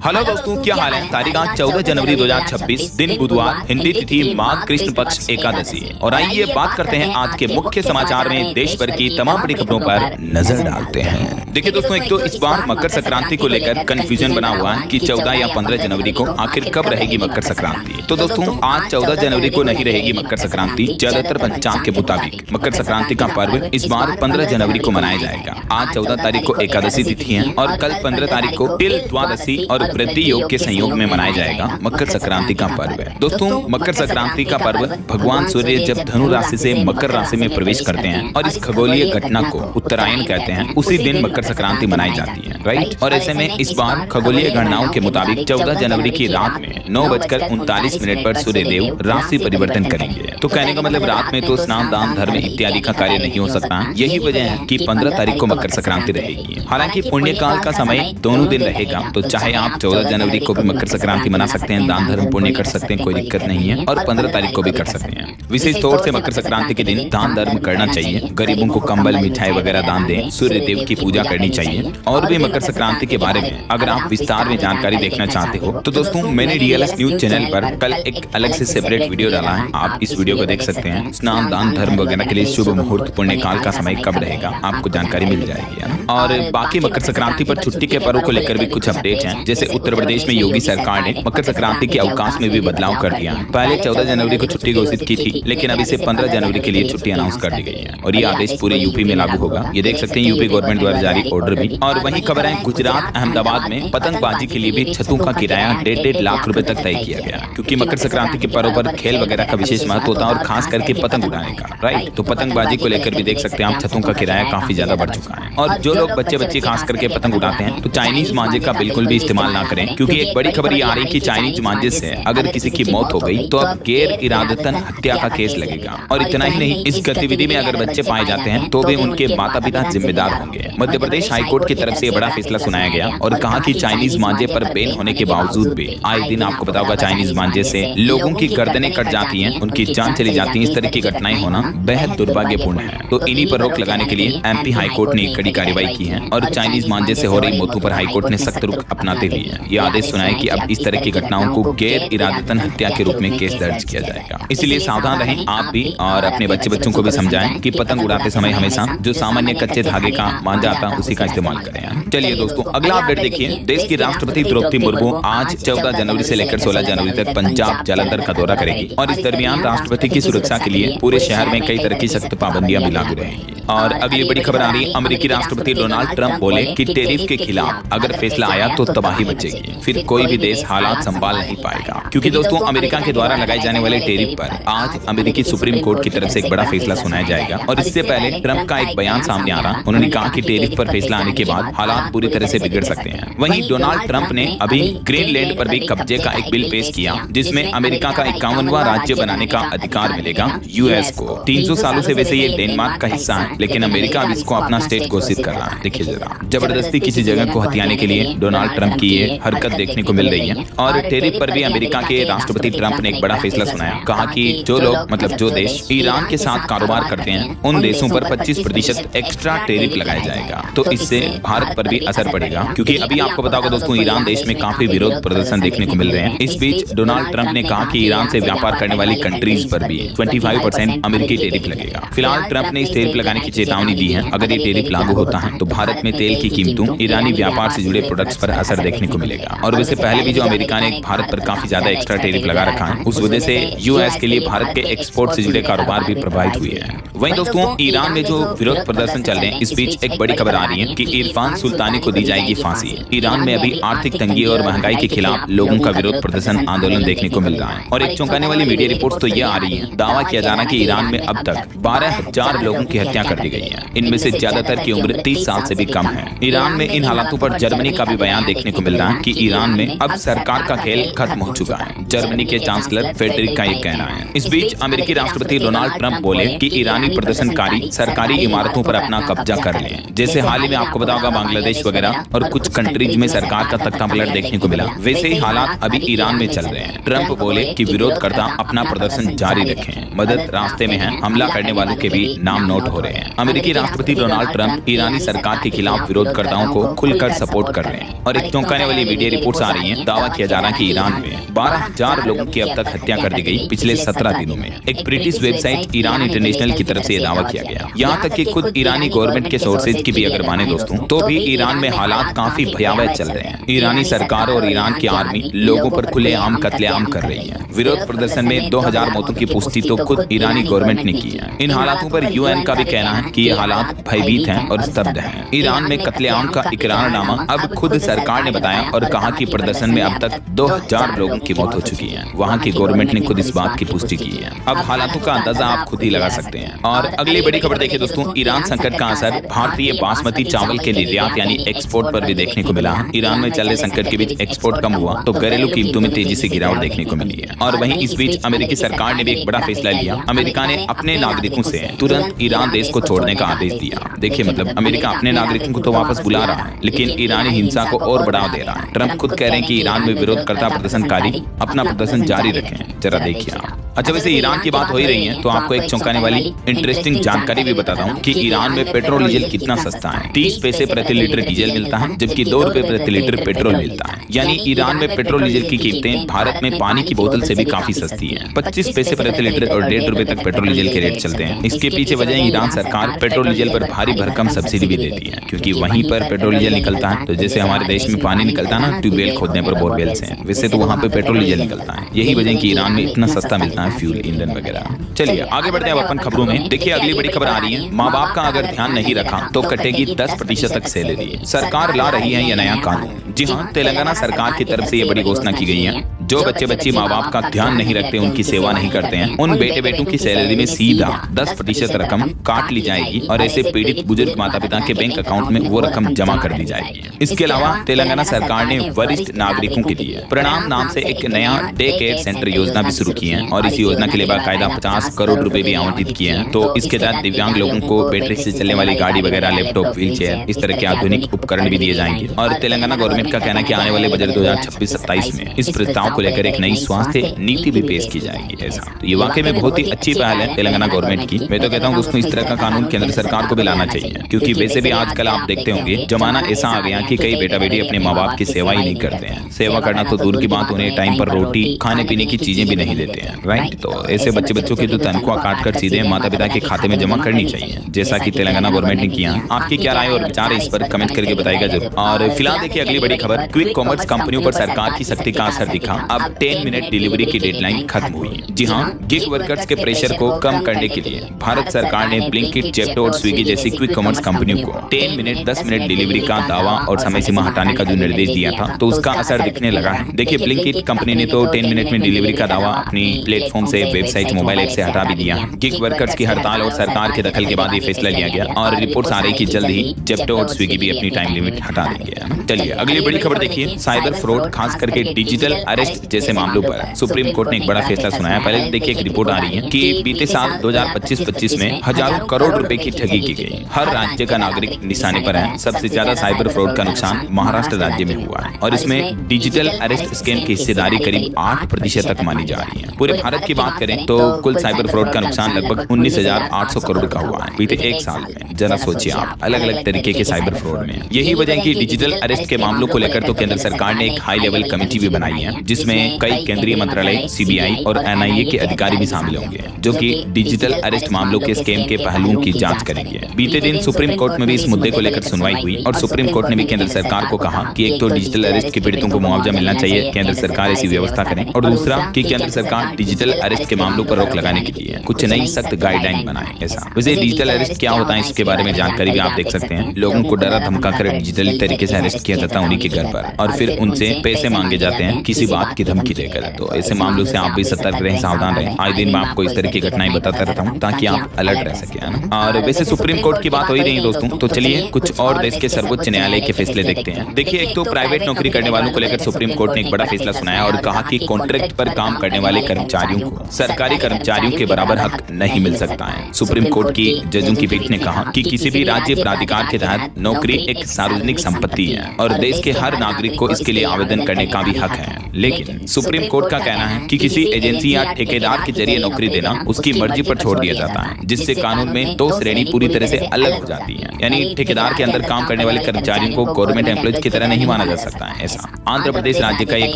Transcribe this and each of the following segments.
Hello दोस्तों, क्या हाल है। तारीख आज 14 जनवरी 2026, दिन बुधवार, हिंदी तिथि माघ कृष्ण पक्ष एकादशी। और आइए बात करते हैं आज के मुख्य समाचार में देश भर की तमाम बड़ी खबरों पर नजर डालते हैं। देखिए दोस्तों, एक तो इस बार मकर संक्रांति को लेकर कंफ्यूजन बना हुआ है कि 14 या 15 जनवरी को आखिर कब रहेगी मकर संक्रांति। तो दोस्तों, आज 14 जनवरी को नहीं रहेगी मकर संक्रांति। ज्यादातर पंचांग के मुताबिक मकर संक्रांति का पर्व इस बार 15 जनवरी को मनाया जाएगा। आज 14 तारीख को एकादशी तिथि है और कल 15 तारीख को तिल द्वादशी और वृद्धि योग के संयोग में मनाया जाएगा मकर संक्रांति का पर्व। दोस्तों, मकर संक्रांति का पर्व भगवान सूर्य जब धनु राशि से मकर राशि में प्रवेश करते हैं और इस खगोलीय घटना को उत्तरायण कहते हैं, उसी दिन मकर संक्रांति मनाई जाती है, राइट। और ऐसे में इस बार खगोलीय गणनाओं के मुताबिक 14 जनवरी की रात में 9:39 पर सूर्यदेव राशि परिवर्तन करेंगे। तो कहने का मतलब रात में तो स्नान दान धर्म इत्यादि का कार्य नहीं हो सकता। यही वजह है कि 15 तारीख को मकर संक्रांति रहेगी। हालांकि पुण्य काल का समय दोनों दिन रहेगा, तो चाहे आप 14 जनवरी को भी मकर संक्रांति मना सकते हैं, दान धर्म पुण्य कर सकते हैं, कोई दिक्कत नहीं है। और 15 तारीख को भी कर सकते हैं। विशेष तौर से मकर संक्रांति के दिन दान धर्म करना चाहिए। गरीबों को कंबल मिठाई वगैरह दान दें, सूर्य देव की पूजा करनी चाहिए। और भी मकर संक्रांति के बारे में अगर आप विस्तार में जानकारी देखना चाहते हो तो दोस्तों, मैंने डीएलएस न्यूज चैनल पर कल एक अलग से सेपरेट वीडियो डाला है, आप इस वीडियो को देख सकते हैं। स्नान दान धर्म वगैरह के लिए शुभ मुहूर्त पुण्य काल का समय कब रहेगा, आपको जानकारी मिल जाएगी। और बाकी मकर संक्रांति पर छुट्टी के पर्व को लेकर भी कुछ अपडेट हैं। जैसे उत्तर प्रदेश में योगी सरकार ने मकर संक्रांति के अवकाश में भी बदलाव कर दिया। पहले 14 जनवरी को छुट्टी घोषित की थी, लेकिन अब इसे 15 जनवरी के लिए छुट्टी अनाउंस कर दी गई है और ये आदेश पूरे यूपी में लागू होगा। ये देख सकते हैं यूपी गवर्नमेंट द्वारा जारी ऑर्डर भी। और वहीं खबर है, गुजरात अहमदाबाद में पतंगबाजी के लिए भी छतों का किराया 1.5 लाख रुपए तक तय किया गया, क्योंकि मकर संक्रांति के पर्व पर खेल वगैरह का विशेष महत्व होता है और खास करके पतंग उड़ाने का, राइट। तो पतंगबाजी को लेकर भी देख सकते हैं आप, छतों का किराया काफी ज्यादा बढ़ चुका है। और जो लोग बच्चे खास करके पतंग उड़ाते हैं तो चाइनीज मांझे का बिल्कुल भी इस्तेमाल ना करें, क्योंकि एक बड़ी खबर ये आ रही है कि चाइनीज मांझे से अगर किसी की मौत हो गई तो अब गैर इरादतन हत्या का केस लगेगा। और इतना ही नहीं, इस गतिविधि में अगर बच्चे पाए जाते हैं तो भी उनके माता पिता जिम्मेदार होंगे। मध्य प्रदेश हाईकोर्ट की तरफ से बड़ा फैसला सुनाया गया और कहा कि चाइनीज मांझे पर बैन होने के बावजूद भी आए दिन आपको पता होगा चाइनीज मांझे से लोगों की गर्दनें कट जाती हैं, उनकी जान चली जाती है। इस तरह की घटनाएं होना बेहद दुर्भाग्यपूर्ण है। तो इन्हीं पर रोक लगाने के लिए एमपी हाईकोर्ट ने कड़ी कार्रवाई की है और चाइनीज मांझे से हो रही मौतों पर हाईकोर्ट ने सख्त रुख अपनाते हुए ये आदेश सुनाया कि अब इस तरह की घटनाओं को गैर इरादतन हत्या के रूप में केस दर्ज किया जाएगा। इसलिए सावधान रहें आप भी और अपने बच्चों को भी समझाएं कि पतंग उड़ाते समय हमेशा जो सामान्य कच्चे धागे का मांझा आता है उसी का इस्तेमाल करें। चलिए दोस्तों, अगला अपडेट देखिए। देश की राष्ट्रपति द्रौपदी मुर्मू आज 14 जनवरी से लेकर 16 जनवरी तक पंजाब जालंधर का दौरा करेगी और इस दरमियान राष्ट्रपति की सुरक्षा के लिए पूरे शहर में कई तरह की सख्त पाबंदियां भी लागू रहेंगी। और अगली बड़ी खबर आ रही, अमेरिकी राष्ट्रपति डोनाल्ड ट्रंप बोले कि टैरिफ के खिलाफ अगर फैसला आया तो तबाही मचेगी, फिर कोई भी देश हालात संभाल नहीं पाएगा। क्योंकि दोस्तों, अमेरिका के द्वारा लगाए जाने वाले टैरिफ पर आज अमेरिकी सुप्रीम कोर्ट की तरफ से एक बड़ा फैसला सुनाया जाएगा। और इससे पहले ट्रंप का एक बयान सामने आ रहा, उन्होंने कहा कि टैरिफ पर फैसला आने के बाद हालात पूरी तरह से बिगड़ सकते हैं। वहीं डोनाल्ड ट्रंप ने अभी ग्रीनलैंड पर भी कब्जे का एक बिल पेश किया, जिसमें अमेरिका का 51वां राज्य बनाने का अधिकार मिलेगा यूएस को। 300 सालों से वैसे ये डेनमार्क का हिस्सा है, लेकिन अमेरिका अब इसको अपना स्टेट घोषित कर रहा है। देखिए जरा, जबरदस्ती किसी जगह को हथियाने के लिए डोनाल्ड ट्रंप की ये हरकत देखने को मिल रही है। और टैरिफ पर भी अमेरिका के राष्ट्रपति ट्रंप ने एक बड़ा फैसला सुनाया, कहा कि जो लोग मतलब जो देश ईरान के साथ कारोबार करते हैं उन देशों पर 25% एक्स्ट्रा टैरिफ लगाया जाएगा। तो इससे भारत पर भी असर पड़ेगा, क्योंकि अभी आपको बताओगे दोस्तों, ईरान देश में काफी विरोध प्रदर्शन देखने को मिल रहे हैं। इस बीच डोनाल्ड ट्रंप ने कहा कि ईरान से व्यापार करने वाली कंट्रीज पर भी 25% अमेरिकी टैरिफ लगेगा। फिलहाल ट्रंप ने इस टैरिफ लगाने की चेतावनी दी है। अगर ये टैरिफ लागू होता है तो भारत में तेल की कीमतों, ईरानी व्यापार से जुड़े प्रोडक्ट्स पर असर देखने को मिलेगा। और वैसे पहले भी जो अमेरिका ने भारत पर काफी ज्यादा एक्स्ट्रा टैरिफ लगा रखा है, उस वजह से यूएस के लिए भारत के एक्सपोर्ट से जुड़े कारोबार भी प्रभावित हुए हैं। वहीं दोस्तों, ईरान में जो विरोध प्रदर्शन चल रहे हैं, इस बीच एक बड़ी खबर आ रही है कि इरफान सुल्तानी को दी जाएगी फांसी। ईरान में अभी आर्थिक तंगी और महंगाई के खिलाफ लोगों का विरोध प्रदर्शन आंदोलन देखने को मिल रहा है। और एक चौंकाने वाली मीडिया रिपोर्ट तो यह आ रही है, दावा किया जा रहा है कि ईरान में अब तक 12,000 लोगों की हत्या कर दी गई है। इनमें से ज्यादातर की उम्र 30 साल से भी कम है। ईरान में इन हालातों पर जर्मनी का भी बयान देखने को मिल रहा है कि ईरान में अब सरकार का खेल खत्म हो चुका है। जर्मनी के चांसलर फेडरिक का ये कहना है। इस बीच अमेरिकी राष्ट्रपति डोनाल्ड ट्रंप बोले कि ईरानी प्रदर्शनकारी सरकारी इमारतों पर अपना कब्जा कर लें। जैसे हाल ही में आपको पता होगा बांग्लादेश वगैरह और कुछ कंट्रीज में सरकार का तख्ता पलट देखने को मिला, वैसे ही हालात अभी ईरान में चल रहे हैं। ट्रंप बोले कि विरोधकर्ता अपना प्रदर्शन जारी रखें, मदद रास्ते में है, हमला करने वालों के भी नाम नोट हो रहे हैं। हैं। अमेरिकी राष्ट्रपति डोनाल्ड ट्रंप ईरानी सरकार के खिलाफ विरोधकर्ताओं को खुलकर सपोर्ट कर रहे हैं और एक चौंकाने वाली मीडिया रिपोर्ट्स आ रही हैं। दावा किया जा रहा है कि ईरान में 12,000 लोगों की अब तक हत्या कर दी गई पिछले 17 दिनों में। एक ब्रिटिश वेबसाइट ईरान इंटरनेशनल की तरफ से यह दावा किया गया। यहाँ तक कि खुद ईरानी गवर्नमेंट के सोर्सेज की भी अगर माने दोस्तों, तो भी ईरान में हालात काफी भयावह चल रहे हैं। ईरानी सरकार और ईरान की आर्मी लोगों पर खुलेआम कत्लेआम कर रही है। विरोध प्रदर्शन में 2000 मौतों की पुष्टि तो खुद ईरानी गवर्नमेंट ने की है। इन हालातों पर यूएन का भी कहना है कि ये हालात भयभीत हैं और स्तब्ध हैं। ईरान में कत्लेआम का इकरारनामा अब खुद सरकार ने बताया और कहा कि प्रदर्शन में अब तक 2000 लोगों की मौत हो चुकी है। वहाँ की गवर्नमेंट ने खुद इस बात की पुष्टि की है। अब हालातों का अंदाजा आप खुद ही लगा सकते हैं। और अगली बड़ी खबर देखिए दोस्तों, ईरान संकट का असर भारतीय बासमती चावल के निर्यात यानी एक्सपोर्ट पर भी देखने को मिला। ईरान में चल रहे संकट के बीच एक्सपोर्ट कम हुआ तो घरेलू कीमतों में तेजी से गिरावट देखने को मिली है। और वहीं इस बीच अमेरिकी सरकार ने भी एक बड़ा फैसला लिया। अमेरिका ने अपने नागरिकों से तुरंत ईरान देश को छोड़ने का आदेश दिया। देखिए मतलब अमेरिका अपने नागरिकों को तो वापस बुला रहा है, लेकिन ईरानी हिंसा को और बढ़ावा दे रहा है। ट्रंप खुद कह रहे हैं कि ईरान में विरोधकर्ता प्रदर्शनकारी अपना प्रदर्शन जारी रखें। जरा देखिए आप। अच्छा, वैसे ईरान की बात हो ही रही है तो आपको एक चौंकाने वाली इंटरेस्टिंग जानकारी भी बताता हूँ कि ईरान में पेट्रोल डीजल कितना सस्ता है। 30 पैसे प्रति लीटर डीजल मिलता है, जबकि 2 रुपए प्रति लीटर पेट्रोल मिलता है। यानी ईरान में पेट्रोल डीजल की कीमतें भारत में पानी की बोतल से भी काफी सस्ती है। 25 पैसे प्रति लीटर और 1.5 रुपए तक पेट्रोल डीजल के रेट चलते हैं। इसके पीछे वजह ईरान सरकार पेट्रोल डीजल पर भारी भरकम सब्सिडी भी देती है, क्योंकि वहीं पर पेट्रोल डीजल निकलता है। तो जैसे हमारे देश में पानी निकलता है ना ट्यूबवेल खोदने पर, बोरवेल से, वैसे तो वहाँ पे पेट्रोल डीजल निकलता है। यही वजह की ईरान में इतना सस्ता मिलता है फ्यूल, ईंधन वगैरह। चलिए आगे बढ़ते हैं अपन खबरों में। देखिए अगली बड़ी खबर आ रही है, माँ बाप का अगर ध्यान नहीं रखा तो कटेगी 10% तक सैलरी। सरकार ला रही है यह नया कानून। जी हाँ, तेलंगाना सरकार की तरफ से ये बड़ी घोषणा की गई है। जो बच्चे बच्ची माँ बाप का ध्यान नहीं रखते, उनकी सेवा नहीं करते हैं, उन बेटे बेटों की सैलरी में सीधा 10% रकम काट ली जाएगी और ऐसे पीड़ित बुजुर्ग माता पिता के बैंक अकाउंट में वो रकम जमा कर दी जाएगी। इसके अलावा तेलंगाना सरकार ने वरिष्ठ नागरिकों के लिए प्रणाम नाम से एक नया डे केयर सेंटर योजना भी शुरू की है और इस योजना के लिए बाकायदा 50 करोड़ रुपए भी आवंटित किए हैं। तो इसके तहत दिव्यांग लोगों को बैटरी से चलने वाली गाड़ी वगैरह, लैपटॉप, व्हील चेयर, इस तरह के आधुनिक उपकरण भी दिए जाएंगे। और तेलंगाना गवर्नमेंट का कहना है कि आने वाले बजट 2026-27 में इस प्रस्ताव को लेकर एक नई स्वास्थ्य नीति भी पेश की जाएगी। ऐसा तो ये वाकई में बहुत ही अच्छी पहल है तेलंगाना गवर्नमेंट की। मैं तो कहता हूँ दोस्तों, इस तरह का कानून केंद्र सरकार को भी लाना चाहिए, क्योंकि वैसे भी आजकल आप देखते होंगे जमाना ऐसा आ गया कि कई बेटा बेटी अपने माँ बाप की सेवा ही नहीं करते हैं। सेवा करना तो दूर की बात, उन्हें टाइम पर रोटी, खाने पीने की चीजें भी नहीं देते हैं, राइट। तो ऐसे बच्चों की तो तनख्वाह काटकर सीधे माता पिता के खाते में जमा करनी चाहिए, जैसा कि तेलंगाना गवर्नमेंट ने किया। आपकी क्या राय और विचार है इस पर कमेंट करके बताइएगा जरूर। और फिलहाल देखिए अगली बड़ी खबर, क्विक कॉमर्स कंपनियों पर सरकार की सख्ती का असर दिखा। अब 10 मिनट डिलीवरी की डेडलाइन खत्म हुई है। जी हाँ, गिग वर्कर्स के प्रेशर को कम करने के लिए भारत सरकार ने ब्लिंकिट, जेप्टो और स्विगी जैसी क्विक कॉमर्स कंपनियों को 10 मिनट 10 मिनट डिलीवरी का दावा और समय सीमा हटाने का जो निर्देश दिया था, तो उसका असर दिखने लगा है। देखिए ब्लिंकिट कंपनी ने तो 10 मिनट में डिलीवरी का दावा अपनी प्लेटफॉर्म से, वेबसाइट, मोबाइल ऐप से हटा भी दिया। गिग वर्कर्स की हड़ताल और सरकार के दखल के बाद ये फैसला लिया गया और रिपोर्ट्स आ रही कि जल्द ही जेप्टो और स्विगी भी अपनी टाइम लिमिट हटा देंगे। चलिए अगली बड़ी खबर देखिए, साइबर फ्रॉड खास करके डिजिटल अरेस्ट जैसे मामलों पर सुप्रीम कोर्ट ने एक बड़ा फैसला सुनाया। पहले देखिए एक रिपोर्ट आ रही है कि बीते साल 2025-25 में हजारों करोड़ रुपए की ठगी की गई। हर राज्य का नागरिक निशाने पर है। सबसे ज्यादा साइबर फ्रॉड का नुकसान महाराष्ट्र राज्य में हुआ है और इसमें डिजिटल अरेस्ट स्कैम की हिस्सेदारी करीब 8% तक मानी जा रही है। पूरे भारत की बात करें तो कुल साइबर फ्रॉड का नुकसान लगभग 19,800 करोड़ का हुआ है बीते एक साल में। जरा सोचिए आप, अलग अलग तरीके के साइबर फ्रॉड में। यही वजह है कि डिजिटल अरेस्ट के मामलों को लेकर तो केंद्र सरकार ने एक हाई लेवल कमेटी भी बनाई है, जिसमें कई केंद्रीय मंत्रालय, सीबीआई और एनआईए के अधिकारी भी शामिल होंगे, जो कि डिजिटल अरेस्ट मामलों के स्कैम के पहलुओं की जांच करेंगे। बीते दिन सुप्रीम कोर्ट में भी इस मुद्दे को लेकर सुनवाई हुई और सुप्रीम कोर्ट ने भी केंद्र सरकार को कहा कि एक तो डिजिटल अरेस्ट के पीड़ितों को मुआवजा मिलना चाहिए, केंद्र सरकार ऐसी व्यवस्था करे, और दूसरा कि केंद्र सरकार डिजिटल अरेस्ट के मामलों पर रोक लगाने के लिए कुछ नई सख्त गाइडलाइन बनाए। ऐसा वैसे डिजिटल अरेस्ट क्या होता है इसके बारे में जानकारी भी आप देख सकते हैं। लोगों को डरा धमका कर डिजिटली तरीके से अरेस्ट किया जाता है उन्हीं के घर पर, और फिर उनसे पैसे मांगे जाते हैं किसी बात की धमकी देकर। तो ऐसे मामलों से आप भी सतर्क रहें, सावधान रहें। आज दिन मैं आपको इस तरह की घटनाएं बताता रहता हूँ ताकि आप अलर्ट रह सके, है ना। और वैसे सुप्रीम कोर्ट की बात हो ही रही है दोस्तों, तो चलिए कुछ और देश के सर्वोच्च न्यायालय के फैसले देखते हैं। देखिए एक तो प्राइवेट नौकरी करने वालों को लेकर सुप्रीम कोर्ट ने एक बड़ा फैसला सुनाया और कहा कि कॉन्ट्रैक्ट पर काम करने वाले कर्मचारियों को सरकारी कर्मचारियों के बराबर हक नहीं मिल सकता है। सुप्रीम कोर्ट की जजों की पीठ ने कहा कि किसी भी राज्य प्राधिकार के तहत नौकरी एक सार्वजनिक संपत्ति है और देश के हर नागरिक को इसके लिए आवेदन करने का भी हक है, लेकिन लेकिन सुप्रीम कोर्ट का कहना है कि किसी एजेंसी या ठेकेदार के जरिए नौकरी देना उसकी मर्जी पर छोड़ दिया जाता है, जिससे कानून में दो श्रेणी पूरी तरह से अलग हो जाती है। यानी ठेकेदार के अंदर काम करने वाले कर्मचारियों को गवर्नमेंट एम्प्लॉयज की तरह नहीं माना जा सकता है। ऐसा आंध्र प्रदेश राज्य का एक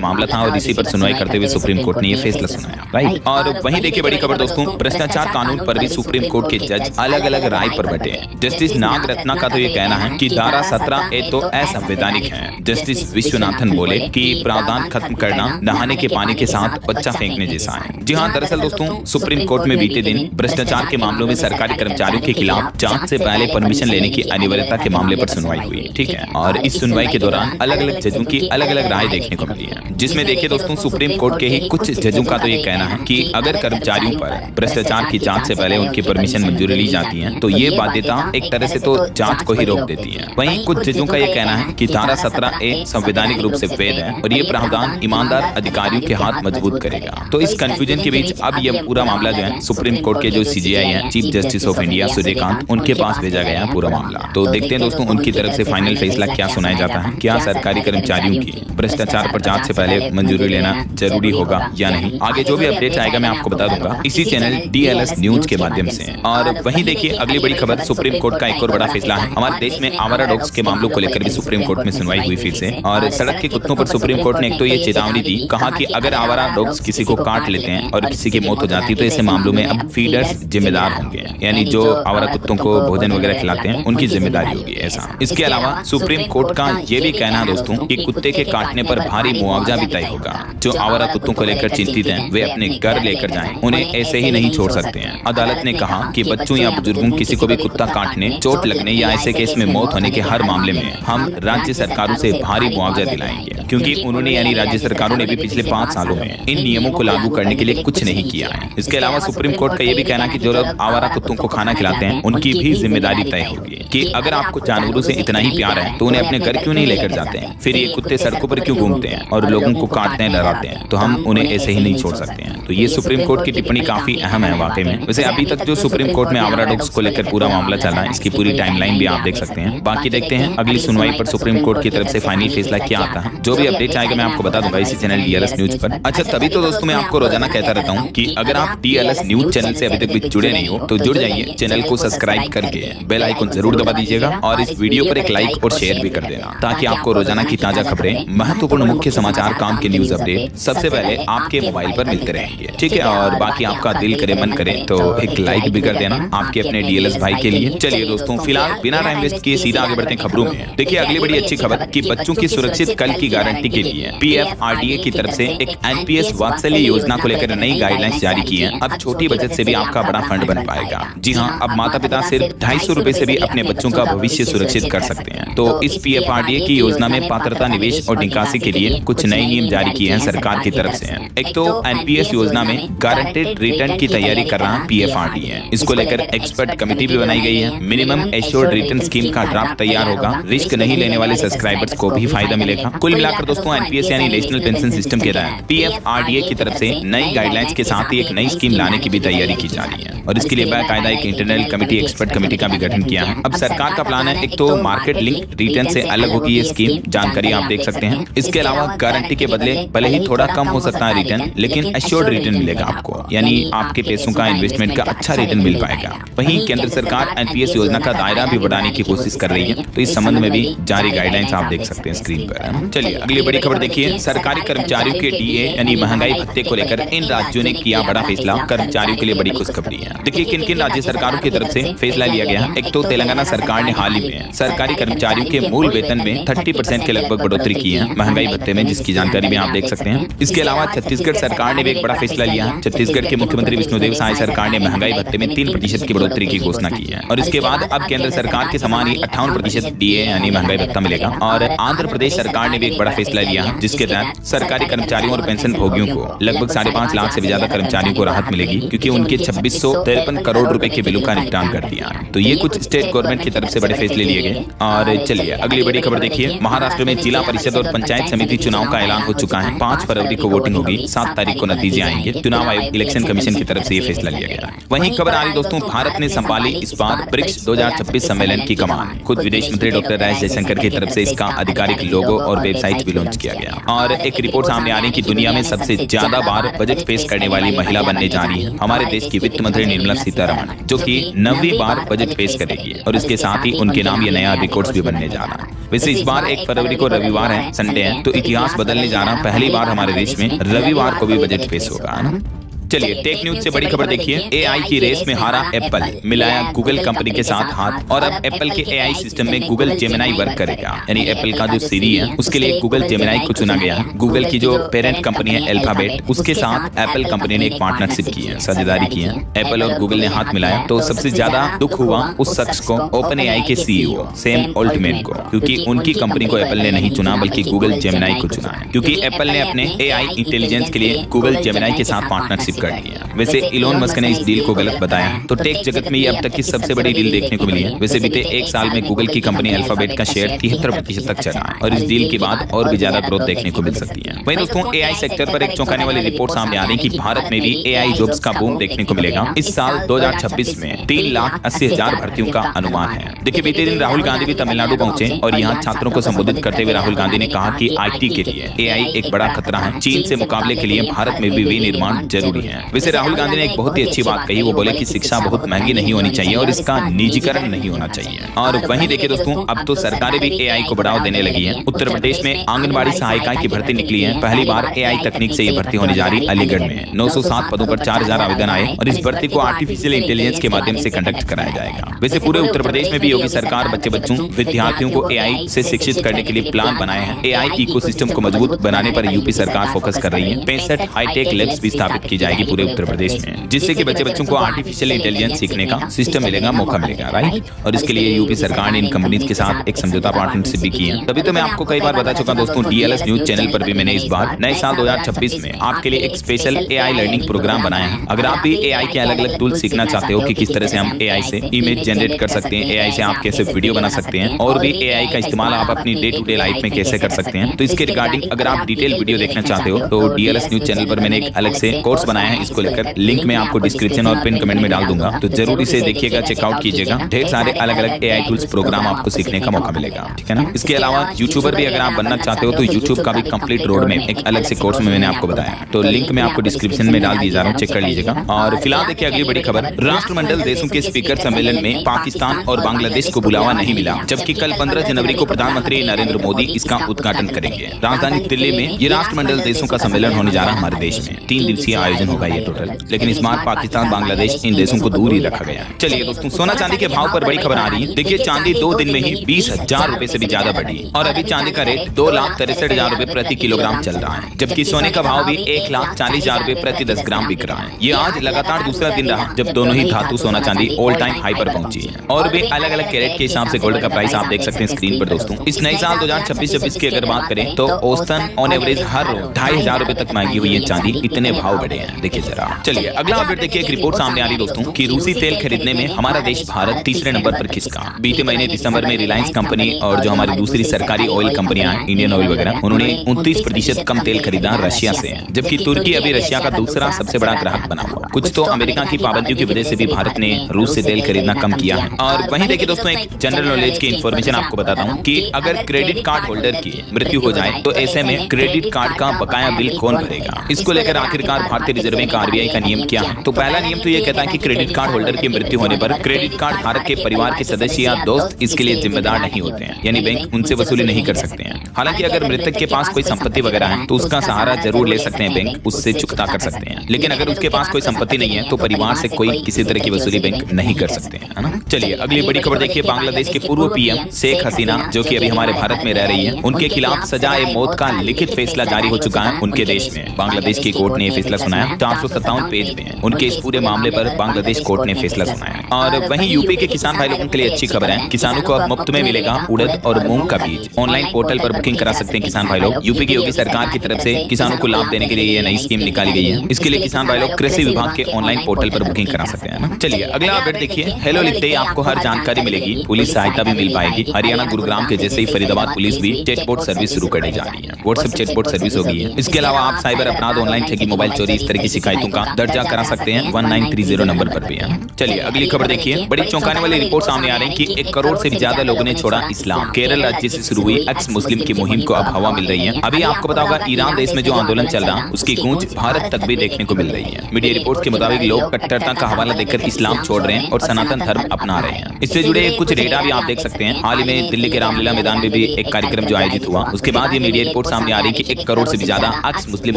मामला था और इसी पर सुनवाई करते हुए सुप्रीम कोर्ट ने यह फैसला सुनाया, राइट। और वहीं देखिए बड़ी खबर दोस्तों, भ्रष्टाचार कानून पर भी सुप्रीम कोर्ट के जज अलग अलग राय पर बैठे हैं। जस्टिस नाग रत्ना का तो ये कहना है कि धारा 17A तो असंवैधानिक है। जस्टिस विश्वनाथन बोले कि प्रावधान खत्म करना नहाने के पानी के साथ बच्चा फेंकने जैसा है। जी हाँ, दरअसल दोस्तों सुप्रीम कोर्ट में बीते दिन भ्रष्टाचार के मामलों में सरकारी कर्मचारियों के खिलाफ जांच से पहले परमिशन लेने की अनिवार्यता के मामले पर सुनवाई हुई, ठीक है। और इस सुनवाई के दौरान अलग अलग जजों की अलग अलग राय देखने को मिली है, जिसमें देखिए दोस्तों सुप्रीम कोर्ट के ही कुछ जजों का तो ये कहना है कि अगर कर्मचारियों पर भ्रष्टाचार की जांच से पहले उनकी परमिशन मंजूरी ली जाती है तो ये बाध्यता एक तरह से तो जांच को ही रोक देती है। वहीं कुछ जजों का ये कहना है कि धारा 17A संवैधानिक रूप से वैध है और ये प्रावधान ईमानदार अधिकारियों के हाथ मजबूत करेगा। तो इस कंफ्यूजन के बीच अब यह पूरा मामला जो है सुप्रीम कोर्ट के जो CJI है, chief justice of India Suryakant, उनके पास भेजा गया है पूरा मामला। तो देखते हैं दोस्तों उनकी तरफ से फाइनल फैसला क्या सुनाया जाता है। क्या सरकारी कर्मचारियों की भ्रष्टाचार पर जांच से पहले मंजूरी लेना जरूरी होगा या नहीं। आगे जो भी अपडेट आएगा मैं आपको बता दूंगा इसी चैनल DLS न्यूज के माध्यम से। और वहीं देखिए अगली बड़ी खबर, सुप्रीम कोर्ट का एक और बड़ा फैसला है। हमारे देश में आवारा डॉग्स के मामलों को लेकर भी सुप्रीम कोर्ट में सुनवाई हुई फिर से। और सड़क के कुत्तों पर सुप्रीम कोर्ट ने एक तो ये चेतावनी दी, कहा कि अगर आवारा डॉग्स किसी को काट लेते हैं और किसी की मौत हो जाती है तो ऐसे मामलों में अब फीडर्स जिम्मेदार होंगे, यानी जो आवारा कुत्तों को भोजन वगैरह खिलाते हैं उनकी जिम्मेदारी होगी ऐसा। इसके अलावा सुप्रीम कोर्ट का ये भी कहना है दोस्तों कि कुत्ते के काटने पर भारी मुआवजा भी तय होगा। जो आवारा कुत्तों को लेकर चिंतित हैं वे अपने घर लेकर जाएं, उन्हें ऐसे ही नहीं छोड़ सकते हैं। अदालत ने कहा कि बच्चों या बुजुर्गों किसी को भी कुत्ता काटने, चोट लगने या ऐसे केस में मौत होने के हर मामले में हम राज्य सरकारों से भारी मुआवजा दिलाएंगे, क्योंकि उन्होंने यानी राज्य सरकारों ने भी पिछले 5 सालों में इन नियमों को लागू करने के लिए कुछ नहीं किया है। इसके अलावा सुप्रीम कोर्ट का यह भी कहना कि जो लोग आवारा कुत्तों को खाना खिलाते हैं उनकी भी जिम्मेदारी तय होगी कि अगर आपको जानवरों से इतना ही प्यार है तो उन्हें अपने घर क्यों नहीं लेकर जाते हैं। फिर ये कुत्ते सड़कों पर क्यों घूमते हैं और लोगों को काटते हैं, डराते हैं, तो हम उन्हें ऐसे ही नहीं छोड़ सकते हैं। तो ये सुप्रीम कोर्ट की टिप्पणी काफी अहम है वाकई में। वैसे अभी तक जो सुप्रीम कोर्ट में आवारा डॉग्स को लेकर पूरा मामला चला है इसकी पूरी टाइमलाइन भी आप देख सकते हैं। बाकी देखते हैं अगली सुनवाई पर सुप्रीम कोर्ट की तरफ से फाइनल फैसला क्या आता है। जो भी अपडेट आएगा मैं आपको बता दूंगा इसी चैनल DLS न्यूज पर। अच्छा तभी तो दोस्तों मैं आपको रोजाना कहता रहता हूँ कि अगर आप DLS न्यूज चैनल से अभी तक भी जुड़े नहीं हो तो जुड़ जाइए, चैनल को सब्सक्राइब करके बेल आइकन जरूर दबा दीजिएगा और इस वीडियो पर एक लाइक और शेयर भी कर देना ताकि आपको रोजाना की ताजा खबरें, महत्वपूर्ण मुख्य समाचार, काम के न्यूज अपडेट सबसे पहले आपके मोबाइल पर मिलते रहेंगे, ठीक है। और बाकी आपका दिल करे मन करे तो एक लाइक भी कर देना आपके अपने DLS भाई के लिए। चलिए दोस्तों फिलहाल बिना टाइम वेस्ट किए सीधा आगे बढ़ते हैं खबरों में। देखिए अगली बड़ी अच्छी खबर कि बच्चों की सुरक्षित कल की गारंटी के लिए PFRDA की तरफ से एक NPS वात्सल्य योजना को लेकर नई गाइडलाइंस जारी की है। अब छोटी बचत से भी आपका बड़ा फंड बन पाएगा। जी हाँ, अब माता पिता सिर्फ 250 रुपए से भी अपने बच्चों का भविष्य सुरक्षित कर सकते हैं। तो इस PFRDA की योजना में पात्रता, निवेश और निकासी के लिए कुछ नए नियम जारी किए हैं सरकार की तरफ से। एक तो NPS योजना में गारंटेड रिटर्न की तैयारी कर रहा PFRDA। इसको लेकर एक्सपर्ट कमेटी भी बनाई गई है। मिनिमम एश्योर्ड रिटर्न स्कीम का ड्राफ्ट तैयार होगा। रिस्क नहीं लेने वाले सब्सक्राइबर्स को भी फायदा मिलेगा। कुल मिलाकर दोस्तों NPS यानी नेशनल पेंशन सिस्टम के तहत PFRDA की तरफ से नई गाइडलाइंस के साथ ही एक नई स्कीम लाने की भी तैयारी की जा रही है और इसके लिए बाकायदा एक इंटरनल कमेटी, एक्सपर्ट कमेटी का भी गठन किया है। अब सरकार का प्लान है एक तो मार्केट लिंक रिटर्न से अलग होगी ये स्कीम, जानकारी आप देख सकते हैं। इसके अलावा गारंटी के बदले भले ही थोड़ा कम हो सकता है रिटर्न, लेकिन एश्योर्ड रिटर्न मिलेगा आपको, यानी आपके पैसों का, इन्वेस्टमेंट का अच्छा रिटर्न मिल पाएगा। वहीं केंद्र सरकार NPS योजना का दायरा भी बढ़ाने की कोशिश कर रही है, तो इस संबंध में भी जारी गाइडलाइंस आप देख सकते हैं स्क्रीन पर। चलिए अगली बड़ी खबर देखिए, सरकारी कर्मचारियों के DA यानी महंगाई भत्ते को लेकर इन राज्यों ने किया बड़ा फैसला। कर्मचारियों के लिए बड़ी खुशखबरी है। देखिए किन किन राज्य सरकारों की तरफ से फैसला लिया गया है। एक तो तेलंगाना सरकार ने हाल ही में सरकारी कर्मचारियों के मूल वेतन में 30% के लगभग बढ़ोतरी की है महंगाई भत्ते में, जिसकी जानकारी भी आप देख सकते हैं। इसके अलावा छत्तीसगढ़ सरकार ने भी एक बड़ा फैसला लिया है। छत्तीसगढ़ के मुख्यमंत्री विष्णुदेव साय सरकार ने महंगाई भत्ते में 3% की बढ़ोतरी की घोषणा की है और इसके बाद अब केंद्र सरकार के समान ही 58% DA यानी महंगाई भत्ता मिलेगा। और आंध्र प्रदेश सरकार ने भी एक बड़ा फैसला लिया है जिसके तहत सरकारी कर्मचारियों और पेंशन भोगियों को लगभग 5.5 लाख से भी ज्यादा कर्मचारियों को राहत मिलेगी, क्योंकि उनके 2653 करोड़ रुपए के बिलों का निपटान कर दिया है। तो ये कुछ स्टेट गवर्नमेंट की तरफ से बड़े फैसले लिए गए। और चलिए अगली बड़ी खबर देखिए, महाराष्ट्र में जिला परिषद और पंचायत समिति चुनाव का ऐलान हो चुका है। 5 फरवरी को वोटिंग होगी, 7 तारीख को नतीजे आएंगे। चुनाव आयोग इलेक्शन कमीशन की तरफ से ये फैसला लिया गया। वहीं खबर आ रही दोस्तों, भारत ने संभाली इस बार ब्रिक्स 2026 सम्मेलन की कमान। खुद विदेश मंत्री डॉक्टर एस जयशंकर की तरफ से इसका आधिकारिक लोगो और वेबसाइट भी लॉन्च किया गया। और एक रिपोर्ट सामने आ रही है कि दुनिया में सबसे ज्यादा बार बजट पेश करने वाली महिला बनने जा रही है हमारे देश की वित्त मंत्री निर्मला सीतारमण, जो कि 9वीं बार बजट पेश करेगी और इसके साथ ही उनके नाम ये नया रिकॉर्ड भी बनने जा रहा है। वैसे इस बार 1 फरवरी को रविवार है, संडे है, तो इतिहास बदलने जा रहा। पहली बार हमारे देश में रविवार को भी बजट पेश होगा, है ना। चलिए टेक न्यूज से बड़ी खबर देखिए। एआई की रेस में हारा एप्पल, मिलाया गूगल कंपनी के साथ हाथ और अब एप्पल के एआई सिस्टम में गूगल जेमिनाई वर्क करेगा। यानी एप्पल का जो सीरी है उसके लिए गूगल जेमिनाई को चुना गया है। गूगल की जो पेरेंट कंपनी है अल्फाबेट, उसके साथ एप्पल कंपनी ने एक पार्टनरशिप की है, साझेदारी की है। एप्पल और गूगल ने हाथ मिलाया तो सबसे ज्यादा दुख हुआ उस शख्स को, ओपन एआई के सीईओ सैम ऑल्टमैन को, क्योंकि उनकी कंपनी को एप्पल ने नहीं चुना बल्कि गूगल जेमिनाई को चुना है, क्योंकि एप्पल ने अपने एआई इंटेलिजेंस के लिए गूगल जेमिनाई के साथ पार्टनरशिप कर ली है। वैसे इलोन मस्क ने इस डील को गलत बताया है, तो टेक जगत में ये अब तक की सबसे बड़ी डील देखने को मिली है। वैसे बीते 1 साल में गूगल की कंपनी अल्फाबेट का शेयर 73% तक चढ़ा है और इस डील के बाद और भी ज्यादा ग्रोथ देखने को मिल सकती है। वहीं दोस्तों एआई सेक्टर पर एक चौंकाने वाली रिपोर्ट सामने आ रही है कि भारत में भी एआई जॉब्स का बूम देखने को मिलेगा। इस साल 2026 में 3,80,000 भर्तियों का अनुमान है। देखिए बीते दिन राहुल गांधी भी तमिलनाडु पहुंचे और यहाँ छात्रों को संबोधित करते हुए राहुल गांधी ने कहा कि आईटी के लिए एआई एक बड़ा खतरा है। चीन से मुकाबले के लिए भारत में भी विनिर्माण जरूरी है। वैसे राहुल गांधी ने एक बहुत ही अच्छी बात कही। वो बोले कि शिक्षा बहुत महंगी नहीं होनी चाहिए और इसका निजीकरण नहीं होना चाहिए। और वहीं देखिए दोस्तों अब तो सरकारें भी एआई को बढ़ावा देने लगी हैं। उत्तर प्रदेश में आंगनबाड़ी सहायिका की भर्ती निकली है। पहली बार एआई तकनीक से ये भर्ती होने जा रही। अलीगढ़ में 907 पदों पर 4,000 आवेदन आए और इस भर्ती को आर्टिफिशियल इंटेलिजेंस के माध्यम से कंडक्ट कराया जाएगा। वैसे पूरे उत्तर प्रदेश में भी योगी सरकार बच्चों विद्यार्थियों को एआई से शिक्षित करने के लिए प्लान बनाए हैं। एआई इकोसिस्टम को मजबूत बनाने पर यूपी सरकार फोकस कर रही है। 65 हाईटेक लैब्स भी स्थापित की जाएगी पूरे उत्तर प्रदेश में, जिससे कि बच्चों को आर्टिफिशियल इंटेलिजेंस सीखने का सिस्टम मिलेगा, मौका मिलेगा, राइट। और इसके लिए यूपी सरकार ने इन कंपनीज के साथ एक समझौता पार्टनरशिप भी की है। तभी तो मैं आपको कई बार बता चुका दोस्तों, डीएलएस न्यूज चैनल पर भी मैंने इस बार नए साल 2026 में आपके लिए एक स्पेशल एआई लर्निंग प्रोग्राम बनाया है। अगर आप भी एआई के अलग अलग टूल सीखना चाहते हो कि किस तरह से हम एआई से इमेज जनरेट कर सकते हैं, एआई से आप कैसे वीडियो बना सकते हैं और भी एआई का इस्तेमाल आप अपनी डे टू डे लाइफ में कैसे कर सकते हैं, तो इसके रिगार्डिंग अगर आप डिटेल वीडियो देखना चाहते हो तो डीएलएस न्यूज चैनल पर मैंने एक अलग से कोर्स बनाया है। इसको लेकर लिंक मैं आपको डिस्क्रिप्शन और पिन कमेंट में डाल दूंगा, तो जरूर इसे देखिएगा, चेकआउट कीजिएगा। ढेर सारे अलग अलग एआई टूल्स प्रोग्राम आपको सीखने का मौका मिलेगा, ठीक है ना। इसके अलावा यूट्यूबर भी अगर आप बनना चाहते हो तो यूट्यूब का भी कंप्लीट रोड में एक अलग से कोर्स में मैंने आपको बताया, तो लिंक मैं आपको डिस्क्रिप्शन में डाल दिया जा रहा हूँ, चेक कर लीजिएगा। और फिलहाल देखिए अगली बड़ी खबर, राष्ट्रमंडल देशों के स्पीकर सम्मेलन में पाकिस्तान और बांग्लादेश को बुलावा नहीं मिला, जबकि कल 15 जनवरी को प्रधानमंत्री नरेंद्र मोदी इसका उद्घाटन करेंगे। राजधानी दिल्ली में ये राष्ट्रमंडल देशों का सम्मेलन होने जा रहा है हमारे देश में। 3 दिवसीय आयोजन होगा ये टोटल, लेकिन इस बार पाकिस्तान बांग्लादेश इन देशों को दूर ही रखा गया। चलिए दोस्तों सोना चांदी के भाव पर बड़ी खबर आ रही है। देखिए चांदी 2 दिन में ही 20,000 रुपए से भी ज्यादा बढ़ी और अभी चांदी का रेट 2,63,000 रुपए प्रति किलोग्राम चल रहा है, जबकि सोने का भाव भी 1,40,000 रुपए प्रति 10 ग्राम बिक रहा है। ये आज लगातार दूसरा दिन रहा जब दोनों ही धातु सोना चांदी ऑल टाइम हाई पर पहुंची है। और भी अलग अलग कैरेट के हिसाब से गोल्ड का प्राइस आप देख सकते हैं स्क्रीन पर दोस्तों। इस नए साल 2026-26 की अगर बात करें तो औसतन ऑन एवरेज हर रोज 2,500 रुपए तक महंगी हुई है चांदी, इतने भाव बढ़े हैं। देखिए जरा, चलिए अगला अपडेट देखिए। एक रिपोर्ट सामने आ रही दोस्तों कि रूसी तेल खरीदने में हमारा देश भारत तीसरे नंबर पर खिसका। बीते महीने दिसंबर में रिलायंस कंपनी और जो हमारी दूसरी सरकारी ऑयल कंपनियां हैं इंडियन ऑयल वगैरह, उन्होंने 29% कम तेल खरीदा रशिया से, जबकि तुर्की अभी रशिया का दूसरा सबसे बड़ा ग्राहक बना हुआ। कुछ तो अमेरिका की पाबंदियों की वजह से भी भारत ने रूस से तेल खरीदना कम किया है। और वहीं देखिए दोस्तों एक जनरल नॉलेज की इन्फॉर्मेशन आपको बताता हूँ कि अगर क्रेडिट कार्ड होल्डर की मृत्यु हो जाए तो ऐसे में क्रेडिट कार्ड का बकाया बिल कौन भरेगा। इसको लेकर आखिरकार भारतीय रिजर्व बैंक आरबीआई का नियम क्या है। तो पहला नियम तो ये कहता है कि क्रेडिट कार्ड होल्डर की मृत्यु होने पर क्रेडिट कार्ड धारक के परिवार के सदस्य या दोस्त इसके लिए जिम्मेदार नहीं होते हैं, यानी बैंक उनसे वसूली नहीं कर सकते हैं। हालांकि अगर मृतक के पास कोई संपत्ति वगैरह है तो उसका सहारा जरूर ले सकते हैं, बैंक उससे चुकता कर सकते हैं। लेकिन अगर उसके पास कोई संपत्ति नहीं है तो परिवार से कोई किसी तरह की वसूली बैंक नहीं कर सकते हैं, है ना। चलिए अगली बड़ी खबर देखिए। बांग्लादेश के पूर्व पीएम शेख हसीना जो कि अभी हमारे भारत में रह रही है, उनके खिलाफ सजाए मौत का लिखित फैसला जारी हो चुका है उनके देश में। बांग्लादेश की कोर्ट ने फैसला सुनाया। 457 पेज में उनके इस पूरे मामले पर बांग्लादेश कोर्ट ने फैसला सुनाया। और वहीं यूपी के किसान भाई लोगों के लिए अच्छी खबर है, किसानों को अब मुफ्त में मिलेगा उड़द और मूंग का बीज। ऑनलाइन पोर्टल पर बुकिंग करा सकते हैं किसान भाई लोग। यूपी की योगी सरकार की तरफ से किसानों को लाभ देने के लिए ये नई स्कीम निकाली गई है। इसके लिए किसान भाई लोग कृषि विभाग के ऑनलाइन पोर्टल पर बुकिंग करा सकते हैं ना। चलिए अगला अपडेट देखिए। हेलो लिखते ही आपको हर जानकारी मिलेगी, पुलिस सहायता भी मिल पाएगी। हरियाणा गुरुग्राम के जैसे ही फरीदाबाद पुलिस भी चैटबॉट सर्विस शुरू करने जा रही है। व्हाट्सएप चैटबॉट सर्विस होगी है। इसके अलावा आप साइबर अपराध, ऑनलाइन ठगी, मोबाइल चोरी, इस तरह की शिकायतों का दर्जा करा सकते हैं 1930 नंबर पर भी है। चलिए अगली खबर देखिए। बड़ी चौंकाने वाली रिपोर्ट सामने आ रही है कि 1 करोड़ से भी ज्यादा लोगों ने छोड़ा इस्लाम। केरल राज्य से शुरू हुई एक्स मुस्लिम की मुहिम को अब हवा मिल रही है। अभी आपको पता होगा ईरान देश में जो आंदोलन चल रहा उसकी गूंज भारत तक भी देखने को मिल रही है। मीडिया रिपोर्ट के मुताबिक लोग कट्टरता का हवाला देकर इस्लाम छोड़ रहे हैं और सनातन धर्म अपना रहे हैं। इससे जुड़े कुछ डेटा भी आप देख सकते हैं। हाल ही में दिल्ली के रामलीला मैदान में भी एक कार्यक्रम जो आयोजित हुआ, उसके बाद ये मीडिया रिपोर्ट सामने आ रही है कि 1 करोड़ से भी ज्यादा एक्स मुस्लिम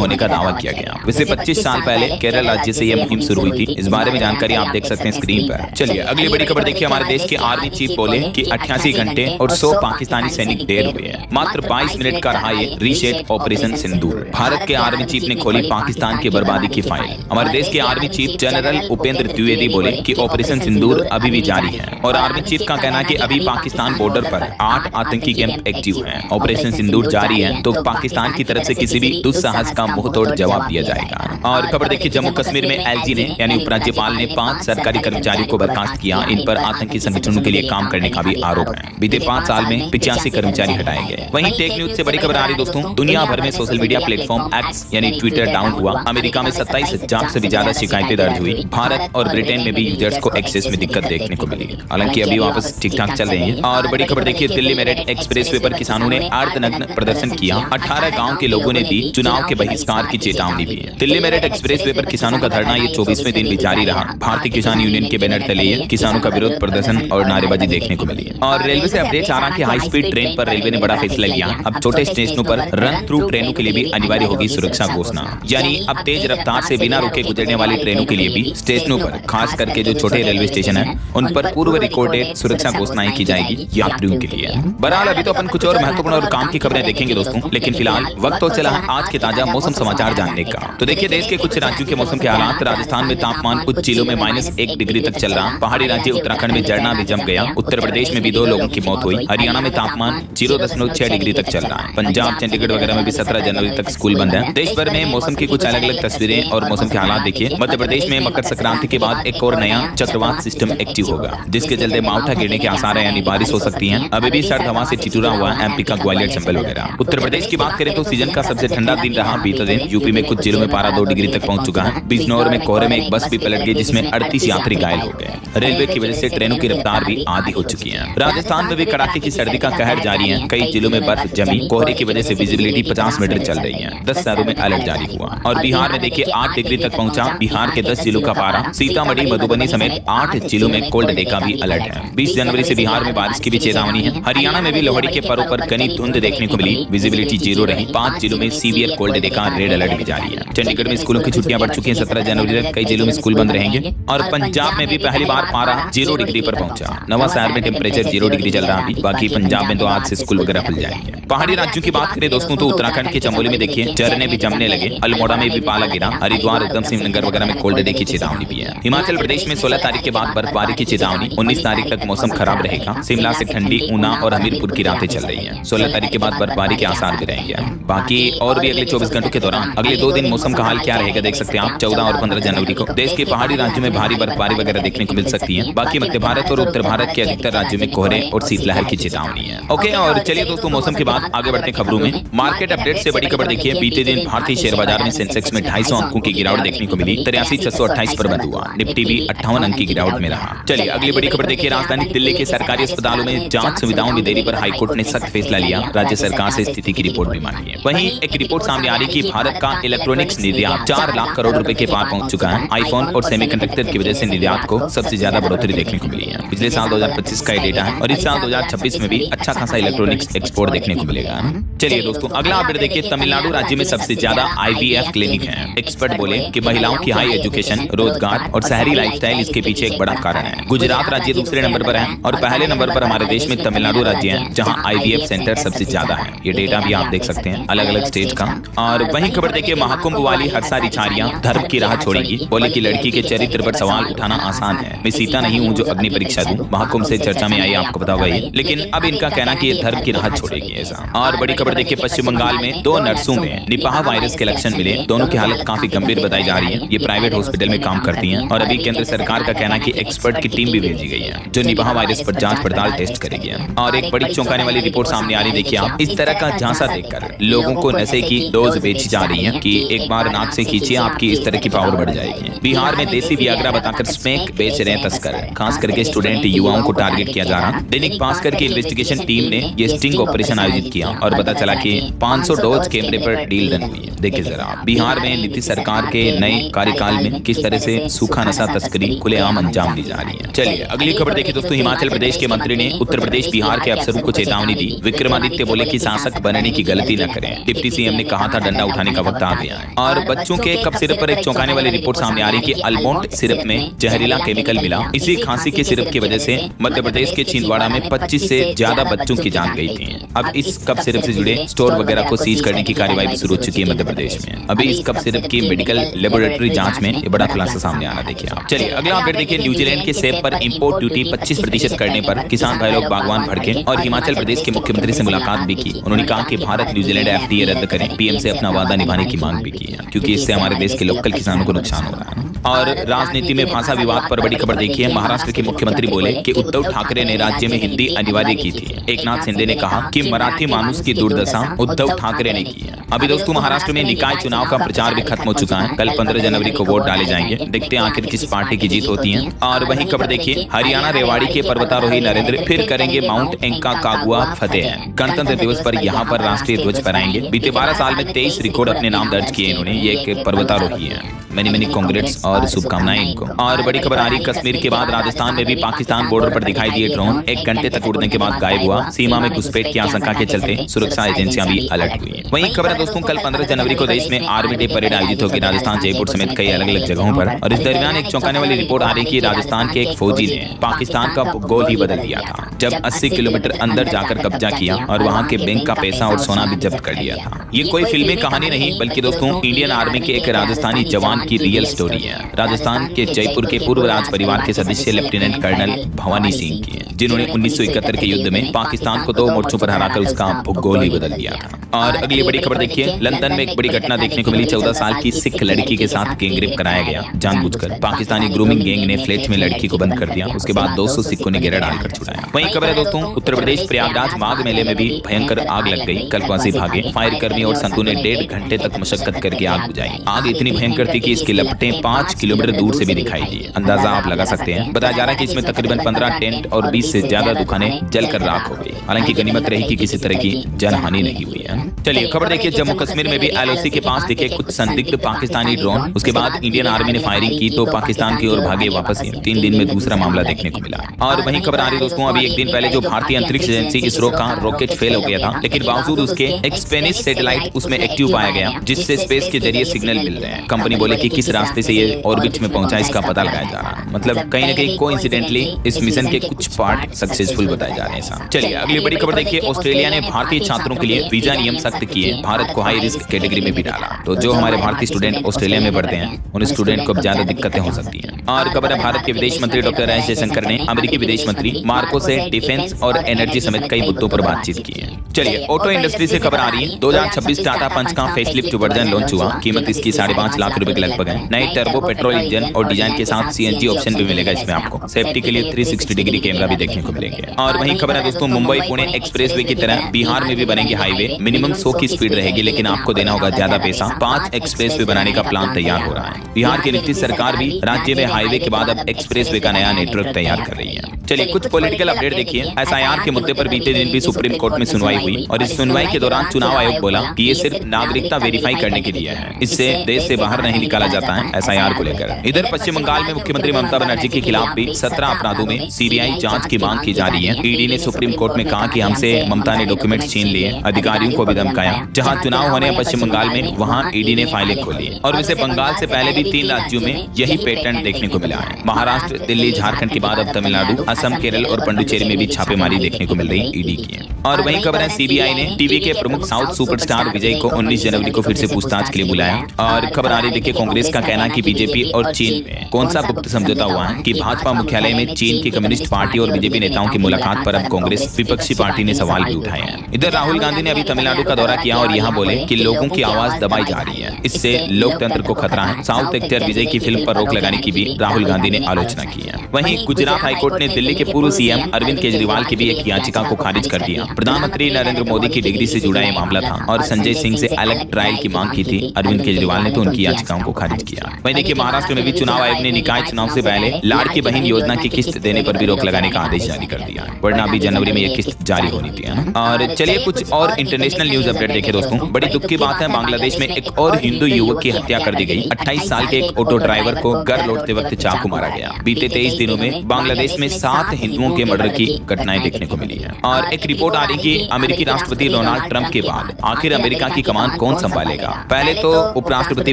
होने का दावा किया गया। वैसे 25 साल पहले केरल राज्य से यह मुहिम शुरू हुई थी। इस बारे में जानकारी आप देख सकते हैं स्क्रीन पर। चलिए अगली बड़ी खबर देखिए। हमारे देश के आर्मी चीफ बोले कि 88 घंटे और 100 पाकिस्तानी सैनिक ढेर हुए हैं। मात्र 22 मिनट का रहा ये रीसेट ऑपरेशन सिंदूर। भारत के आर्मी चीफ ने खोली पाकिस्तान की बर्बादी की फाइल। हमारे देश के army chief general Upendra Dwivedi बोले कि ऑपरेशन सिंदूर अभी भी जारी है और आर्मी चीफ का कहना है कि अभी पाकिस्तान बॉर्डर पर 8 आतंकी कैंप एक्टिव हैं। ऑपरेशन सिंदूर जारी है तो पाकिस्तान की तरफ से किसी भी दुस्साहस का मुंहतोड़ जवाब दिया जाएगा। और खबर देखिए, जम्मू कश्मीर में एलजी ने यानी उपराज्यपाल ने 5 सरकारी कर्मचारियों को बर्खास्त किया। इन पर आतंकी संगठनों के लिए काम करने का भी आरोप है। बीते 5 साल में 85 कर्मचारी हटाए गए। वहीं टेक न्यूज से बड़ी खबर आ रही दोस्तों। दुनिया भर में सोशल मीडिया प्लेटफॉर्म एक्स यानी ट्विटर डाउन हुआ। अमेरिका में 27,000 से भी ज्यादा शिकायतें दर्ज हुई। भारत और ब्रिटेन में भी यूजर्स को एक्सेस में दिक्कत देखने को मिली। हालांकि अभी वापस ठीक ठाक चल रही है। और बड़ी खबर देखिए, दिल्ली मेरठ एक्सप्रेसवे पर किसानों ने अर्धनग्न प्रदर्शन किया। 18 गांव के लोगों ने दी चुनाव के बहिष्कार की चेतावनी भी है। दिल्ली मेरठ एक्सप्रेसवे पर किसानों का धरना ये 24वें दिन भी जारी रहा। भारतीय किसान यूनियन के बैनर तले किसानों का विरोध प्रदर्शन और नारेबाजी देखने को मिली। और रेलवे से अपडेट आ रहा कि हाई स्पीड ट्रेन पर रेलवे ने बड़ा फैसला लिया। अब छोटे स्टेशनों पर रन थ्रू ट्रेनों के लिए भी अनिवार्य होगी सुरक्षा घोषणा। यानी अब तेज रफ्तार से बिना रुके गुजरने वाली ट्रेनों के लिए भी स्टेशनों पर, खास करके जो छोटे रेलवे स्टेशन है, उन पर पूर्व रिकॉर्डेड सुरक्षा घोषणाएं की जाएगी यात्रियों के लिए। बहरहाल अभी तो अपन कुछ और महत्वपूर्ण और काम की खबरें देखेंगे दोस्तों, लेकिन फिलहाल वक्त तो चला है आज के ताजा मौसम समाचार जानने का। तो देखिए देश के कुछ राज्यों के मौसम के हालात। राजस्थान में तापमान कुछ जिलों में -1 डिग्री तक चल रहा। पहाड़ी राज्य उत्तराखंड में झरना भी जम गया। उत्तर प्रदेश में भी 2 लोगों की मौत हुई। हरियाणा में तापमान 0.6 डिग्री तक चल रहा है। पंजाब, चंडीगढ़ वगैरह में भी 17 जनवरी तक स्कूल बंद है। देश भर में मौसम की कुछ अलग अलग तस्वीरें और मौसम के हालात देखिए। मध्य प्रदेश में मकर संक्रांति के बाद एक और नया चक्रवात सिस्टम एक्टिव होगा, जिसके चलते मावठा गिरने के आसार है, यानी बारिश हो सकती है। अभी भी सर्द हवा से ठिठुरा हुआ एमपी का ग्वालियर, चंबल वगैरह। उत्तर प्रदेश की बात करें तो सीजन का सबसे ठंडा दिन रहा बीते दिन। यूपी में कुछ जिलों में पारा 2 डिग्री तक पहुंच चुका है। बिजनौर में कोहरे में एक बस भी पलट गई, जिसमें 38 यात्री घायल हो गए। रेलवे की वजह से ट्रेनों की रफ्तार भी आधी हो चुकी है। राजस्थान में भी कड़ाके की सर्दी का कहर जारी है। कई जिलों में बर्फ जमी। कोहरे की वजह से विजिबिलिटी 50 मीटर चल रही है। 10 शहरों में अलर्ट जारी हुआ। और बिहार में देखिए 8 डिग्री तक पहुंचा बिहार के 10 जिलों का पारा। सीतामढ़ी, मधुबनी समेत 8 जिलों में कोल्ड डे का भी अलर्ट है। 20 जनवरी से बिहार में बारिश की भी चेतावनी है। हरियाणा में भी लोहड़ी के पर्व पर घनी धुंध देखने को मिली। विजिबिलिटी 0 रही। 5 जिलों में सीवियर कोल्ड डे का रेड अलर्ट भी जारी है। चंडीगढ़ में स्कूलों की छुट्टियां बढ़ चुकी हैं। 17 जनवरी तक कई जिलों में स्कूल बंद रहेंगे। और पंजाब में भी पहली बार पारा 0 डिग्री पर पहुंचा। नवा शहर में टेम्परेचर 0 डिग्री चल रहा। बाकी पंजाब में तो आज से स्कूल वगैरह खुल जाएंगे। पहाड़ी राज्यों की बात करें दोस्तों तो उत्तराखंड के चमोली में देखिए झरने भी जमने लगे। अल्मोड़ा में भी पाला गिरा। हरिद्वार, उधम सिंह नगर वगैरह में कोल्ड डे की चेतावनी भी है। हिमाचल प्रदेश में 16 तारीख के बाद बर्फबारी की चेतावनी। 19 तारीख तक मौसम खराब रहेगा। शिमला से ठंडी, ऊना और हमीरपुर की रातें चल रही है। 16 तारीख के बाद बर्फबारी के आसार भी रहेंगे। बाकी और भी अगले 24 घंटों के दौरान अगले 2 दिन मौसम का हाल क्या रहेगा देख सकते हैं आप। 14 और 15 जनवरी को देश के पहाड़ी राज्यों में भारी बर्फबारी वगैरह देखने को मिल सकती है। बाकी मध्य भारत और उत्तर भारत के अधिकतर राज्यों में कोहरे और शीतलहर की चेतावनी है। ओके, और चलिए दोस्तों मौसम के बाद आगे बढ़ते खबरों में। मार्केट अपडेट से बड़ी खबर देखिए। बीते दिन भारतीय शेयर बाजार में सेंसेक्स में 250 अंकों की गिरावट देखने को मिली। 83,628 पर बंद हुआ। निफ्टी भी 58 अंक की गिरावट में रहा। चलिए अगली बड़ी खबर देखिए। राजधानी दिल्ली के सरकारी अस्पतालों में जांच सुविधाओं में देरी पर हाईकोर्ट ने सख्त फैसला लिया। राज्य सरकार से स्थिति की रिपोर्ट भी मांगी है। वहीं एक रिपोर्ट सामने आ रही कि भारत का इलेक्ट्रॉनिक्स निर्यात 4 लाख करोड़ रुपए के पार पहुंच चुका है। आईफोन और सेमीकंडक्टर की वजह से निर्यात को सबसे ज्यादा बढ़ोतरी देखने को मिली है। पिछले साल 2025 का डेटा है और इस साल 2026 में भी अच्छा खासा इलेक्ट्रॉनिक्स एक्सपोर्ट देखने को मिलेगा। चलिए दोस्तों अगला अपडेट देखिए। तमिलनाडु राज्य में सबसे ज्यादा IVF क्लिनिक है। एक्सपर्ट बोले कि महिलाओं की हाई एजुकेशन, रोजगार और शहरी लाइफस्टाइल इसके पीछे एक बड़ा कारण है। गुजरात राज्य दूसरे नंबर पर है और पहले नंबर पर हमारे देश में तमिलनाडु राज्य है, जहां IVF सेंटर सबसे ज्यादा है। ये डेटा भी आप देख सकते हैं अलग अलग स्टेट का। और वहीं खबर देखिए, महाकुंभ वाली हर्षा रिछारिया धर्म की राह छोड़ेगी। बोले कि लड़की के चरित्र पर सवाल उठाना आसान है। मैं सीता नहीं हूँ जो अग्नि परीक्षा दूं। महाकुंभ से चर्चा में आई, आपको पता होगा ये। लेकिन अब इनका कहना कि ये धर्म की राह छोड़ेगी ऐसा। और बड़ी खबर देखिए, पश्चिम बंगाल में 2 नर्सों में निपाह वायरस के लक्षण मिले। दोनों की हालत काफी गंभीर बताई जा रही है। ये प्राइवेट हॉस्पिटल में काम करती हैं और अभी केंद्र सरकार का कहना कि एक्सपर्ट की टीम भी भेजी गई है जो निपाह वायरस पर जांच पड़ताल टेस्ट करेगी। और एक बड़ी चौंकाने वाली रिपोर्ट सामने आ रही देखिए आप। इस तरह का झांसा देखकर लोगों को नशे की डोज बेची जा रही है कि एक बार नाक से कीजिए, आपकी इस तरह की पावर बढ़ जाएगी। बिहार में देसी वियाग्रा बताकर स्मैक बेच रहे हैं तस्कर, खास करके स्टूडेंट युवाओं को टारगेट किया जा रहा। दैनिक भास्कर की इन्वेस्टिगेशन टीम ने ये स्टिंग ऑपरेशन आयोजित किया और पता चला कि 500 डोज कैमरे पर डील रन हुई है। देखिए जरा, बिहार में नीतीश सरकार के नए कार्यकाल में किस तरह से सूखा नशा तस्करी खुलेआम अंजाम दी जा रही है। चलिए अगली खबर देखिए दोस्तों। हिमाचल प्रदेश के मंत्री ने उत्तर प्रदेश बिहार के अफसरों को चेतावनी दी। विक्रमादित्य बोले कि शासक बनने की गलती न करें। डिप्टी सीएम ने कहा था डंडा उठाने का वक्त आ गया है। और बच्चों के कफ सिरप पर एक चौंकाने वाली रिपोर्ट सामने आ रही कि अल्मोंड सिरप में जहरीला केमिकल मिला। इसी खांसी के सिरप की वजह से मध्य प्रदेश के छिंदवाड़ा में 25 से ज्यादा बच्चों की जान गई थी। अब इस कफ सिरप से जुड़े स्टोर वगैरह को सीज करने की कार्यवाही भी शुरू हो चुकी है मध्य प्रदेश में। अभी इस कफ सिरप की मेडिकल लेबोरेटरी जांच में ये बड़ा खुलासा सामने आ रहा, देखिए आप। चलिए अगला अपडेट देखिए। न्यूजीलैंड के सेब पर इंपोर्ट ड्यूटी 25% करने पर किसान भाई लोग बागवान भड़के और हिमाचल प्रदेश के मुख्यमंत्री से मुलाकात भी की। उन्होंने कहा कि भारत न्यूजीलैंड FTA रद्द करें। पीएम से अपना वादा निभाने की मांग भी की है, क्योंकि इससे हमारे देश के लोकल किसानों को नुकसान हो रहा है। और राजनीति में भाषा विवाद पर बड़ी खबर देखिए। महाराष्ट्र के मुख्यमंत्री बोले कि उद्धव ठाकरे ने राज्य में हिंदी अनिवार्य की थी। एकनाथ शिंदे ने कहा कि मराठी मानुस की दुर्दशा उद्धव ठाकरे ने की है। अभी दोस्तों महाराष्ट्र में निकाय चुनाव का प्रचार भी खत्म हो चुका है। कल 15 जनवरी को वोट डाले जाएंगे। देखते हैं आखिर किस पार्टी की जीत होती है। और वहीं खबर देखिए, हरियाणा रेवाड़ी के पर्वतारोही नरेंद्र फिर करेंगे माउंट एंका कागुआ फतेह। गणतंत्र दिवस पर यहाँ पर राष्ट्रीय ध्वज फहराएंगे। बीते 12 साल में 23 रिकॉर्ड अपने नाम दर्ज किए इन्होंने। ये एक पर्वतारोही है। मेनी कांग्रेट्स और शुभकामनाएं इनको। और बड़ी खबर आ रही, कश्मीर के बाद राजस्थान में भी पाकिस्तान बॉर्डर पर दिखाई दिए ड्रोन। 1 घंटे तक उड़ने के बाद गायब हुआ। सीमा में घुसपैठ की आशंका के चलते सुरक्षा एजेंसियां भी अलर्ट हुई। वहीं खबर है दोस्तों, कल 15 जनवरी को देश में आर्मी डे परेड आयोजित होगी राजस्थान, जयपुर समेत कई अलग अलग जगहों पर। और इस दरमियान एक चौंकाने वाली रिपोर्ट आ रही कि राजस्थान के एक फौजी ने पाकिस्तान का भूगोल ही बदल दिया था, जब 80 किलोमीटर अंदर जाकर कब्जा किया और वहां के बैंक का पैसा और सोना भी जब्त कर लिया था। ये कोई फिल्मी कहानी नहीं, बल्कि दोस्तों इंडियन आर्मी के एक राजस्थानी जवान की रियल स्टोरी है। राजस्थान के जयपुर के पूर्व राज परिवार के सदस्य लेफ्टिनेंट कर्नल भवानी सिंह की है, जिन्होंने 1971 के युद्ध में पाकिस्तान को 2 मोर्चों पर हराकर उसका भूगोल ही बदल दिया था। और अगली बड़ी खबर देखिए, लंदन में एक बड़ी घटना देखने को मिली। 14 साल की सिख लड़की के साथ गैंगरेप कराया गया जानबूझकर। पाकिस्तानी ग्रूमिंग गैंग ने फ्लैट में लड़की को बंद कर दिया। उसके बाद 200 सिखों ने घेरा डालकर छुड़ाया। वहीं खबर है दोस्तों, उत्तर प्रदेश प्रयागराज माघ मेले में भी भयंकर आग लग गई। कल्पवासी भागे। फायर कर्मी और संतों ने 1.5 घंटे तक मशक्कत करके आग बुझाई। आग इतनी भयंकर थी कि इसकी लपटें 5 किलोमीटर दूर से भी दिखाई दी। अंदाजा आप लगा सकते हैं। बताया जा रहा है कि इसमें तकरीबन 15 टेंट और 20 से ज्यादा दुकानें जलकर राख हो गई। हालांकि गनीमत रही कि किसी तरह की जनहानि नहीं हुई है। चलिए खबर देखिए, जम्मू कश्मीर में भी LOC के पास दिखे कुछ संदिग्ध पाकिस्तानी ड्रोन। उसके बाद इंडियन आर्मी ने फायरिंग की तो पाकिस्तान की ओर भागे वापस। 3 दिन में दूसरा मामला देखने को मिला। और वहीं खबर आ रही दोस्तों, अभी एक दिन पहले जो भारतीय अंतरिक्ष एजेंसी इसरो का रॉकेट फेल हो गया था, लेकिन बावजूद उसके एक स्पेनिश सैटेलाइट उसमें एक्टिव पाया गया, जिससे स्पेस के जरिए सिग्नल मिल रहे हैं। कंपनी बोले कि किस रास्ते से ये ऑर्बिट में पहुंचा इसका पता लगाया जा रहा है। मतलब कहीं ना कहीं कोइंसिडेंटली इस मिशन के कुछ पार्ट सक्सेसफुल बताए जा रहे हैं। चलिए अगली बड़ी खबर देखिए, ऑस्ट्रेलिया ने भारतीय छात्रों के लिए वीजा नियम सख्त किए। भारत को हाई रिस्क कैटेगरी में भी डाला। तो जो हमारे भारतीय स्टूडेंट ऑस्ट्रेलिया में पढ़ते हैं, उन स्टूडेंट को ज्यादा दिक्कतें हो सकती हैं। और खबर है, भारत के विदेश मंत्री डॉक्टर एस जयशंकर ने अमेरिकी विदेश मंत्री मार्को से डिफेंस और एनर्जी समेत कई मुद्दों पर बातचीत की है। चलिए ऑटो इंडस्ट्री से खबर आ रही है। 2026 टाटा पंच का फेसलिफ्ट वर्जन लॉन्च हुआ। कीमत इसकी 5.5 लाख रुपए के लगभग है। नए टर्बो पेट्रोल इंजन और डिजाइन के साथ CNG ऑप्शन भी मिलेगा इसमें आपको। सेफ्टी के लिए 360 डिग्री कैमरा भी देखने को मिलेंगे। और वहीं खबर है दोस्तों, मुंबई पुणे एक्सप्रेसवे की तरह बिहार में भी बनेंगे हाईवे। मिनिमम 100 की स्पीड रहेगी, लेकिन आपको देना होगा ज्यादा पैसा। 5 एक्सप्रेसवे बनाने का प्लान तैयार हो रहा है। बिहार की नीतीश सरकार भी राज्य में हाईवे के बाद अब एक्सप्रेसवे का नया नेटवर्क तैयार कर रही है। चलिए कुछ पॉलिटिकल अपडेट देखिए। SIR के मुद्दे पर बीते दिन भी सुप्रीम कोर्ट में सुनवाई हुई और इस सुनवाई के दौरान चुनाव आयोग बोला कि ये सिर्फ नागरिकता वेरीफाई करने के लिए है, इससे देश से बाहर नहीं निकाला जाता है SIR को लेकर। इधर पश्चिम बंगाल में मुख्यमंत्री ममता बनर्जी के खिलाफ भी 17 अपराधों में CBI जांच की मांग की जा रही है। ED ने सुप्रीम कोर्ट में कहा कि हमसे ममता ने डॉक्यूमेंट छीन लिए, अधिकारियों को भी धमकाया। जहां चुनाव होने पश्चिम बंगाल में, वहां ED ने फाइलें खोली। और वैसे बंगाल से पहले भी 3 राज्यों में यही पैटर्न देखने को मिला है। महाराष्ट्र, दिल्ली, झारखंड के बाद अब तमिलनाडु, असम, केरल और पुडुचेरी में भी छापेमारी देखने को मिल रही ED की। और वहीं खबर है, CBI ने टीवी के प्रमुख साउथ सुपरस्टार विजय को 19 जनवरी को फिर से पूछताछ के लिए बुलाया। और खबर आ रही देखिए, कांग्रेस का कहना कि बीजेपी और चीन में कौन सा गुप्त समझौता हुआ है कि भाजपा मुख्यालय में चीन की कम्युनिस्ट पार्टी और बीजेपी नेताओं की मुलाकात पर अब कांग्रेस विपक्षी पार्टी ने सवाल भी उठाए हैं। इधर राहुल गांधी ने अभी तमिलनाडु का दौरा किया और यहाँ सिन्हा बोले कि लोगों की आवाज दबाई जा रही है, इससे लोकतंत्र को खतरा है। साउथ एक्टर विजय की फिल्म पर रोक लगाने की भी राहुल गांधी ने आलोचना की है। वहीं गुजरात हाईकोर्ट ने दिल्ली के पूर्व सीएम अरविंद केजरीवाल की भी एक याचिका को खारिज कर दिया। प्रधानमंत्री नरेंद्र मोदी की डिग्री से जुड़ा यह मामला था और संजय सिंह से अलग ट्रायल की मांग की थी। अरविंद केजरीवाल ने तो उनकी याचिकाओं को खारिज किया। वहीं देखिए, महाराष्ट्र में भी चुनाव आयोग ने निकाय चुनाव से पहले लाड़की बहन योजना की किस्त देने पर भी रोक लगाने का आदेश जारी कर दिया है, वरना अभी जनवरी में यह किस्त जारी होनी थी। और चलिए कुछ और इंटरनेशनल न्यूज अपडेट देखें दोस्तों। बड़ी दुख की बात है, बांग्लादेश में एक और हिंदू युवक की हत्या कर दी गई। 28 साल के एक ऑटो ड्राइवर को घर लौटते वक्त चाकू मारा गया। बीते 23 दिनों में बांग्लादेश में 7 हिंदुओं के मर्डर की घटनाएं देखने को मिली है। और एक रिपोर्ट आ रही कि अमेरिकी राष्ट्रपति डोनाल्ड ट्रंप के बाद आखिर अमेरिका की कमान कौन संभालेगा। पहले तो उपराष्ट्रपति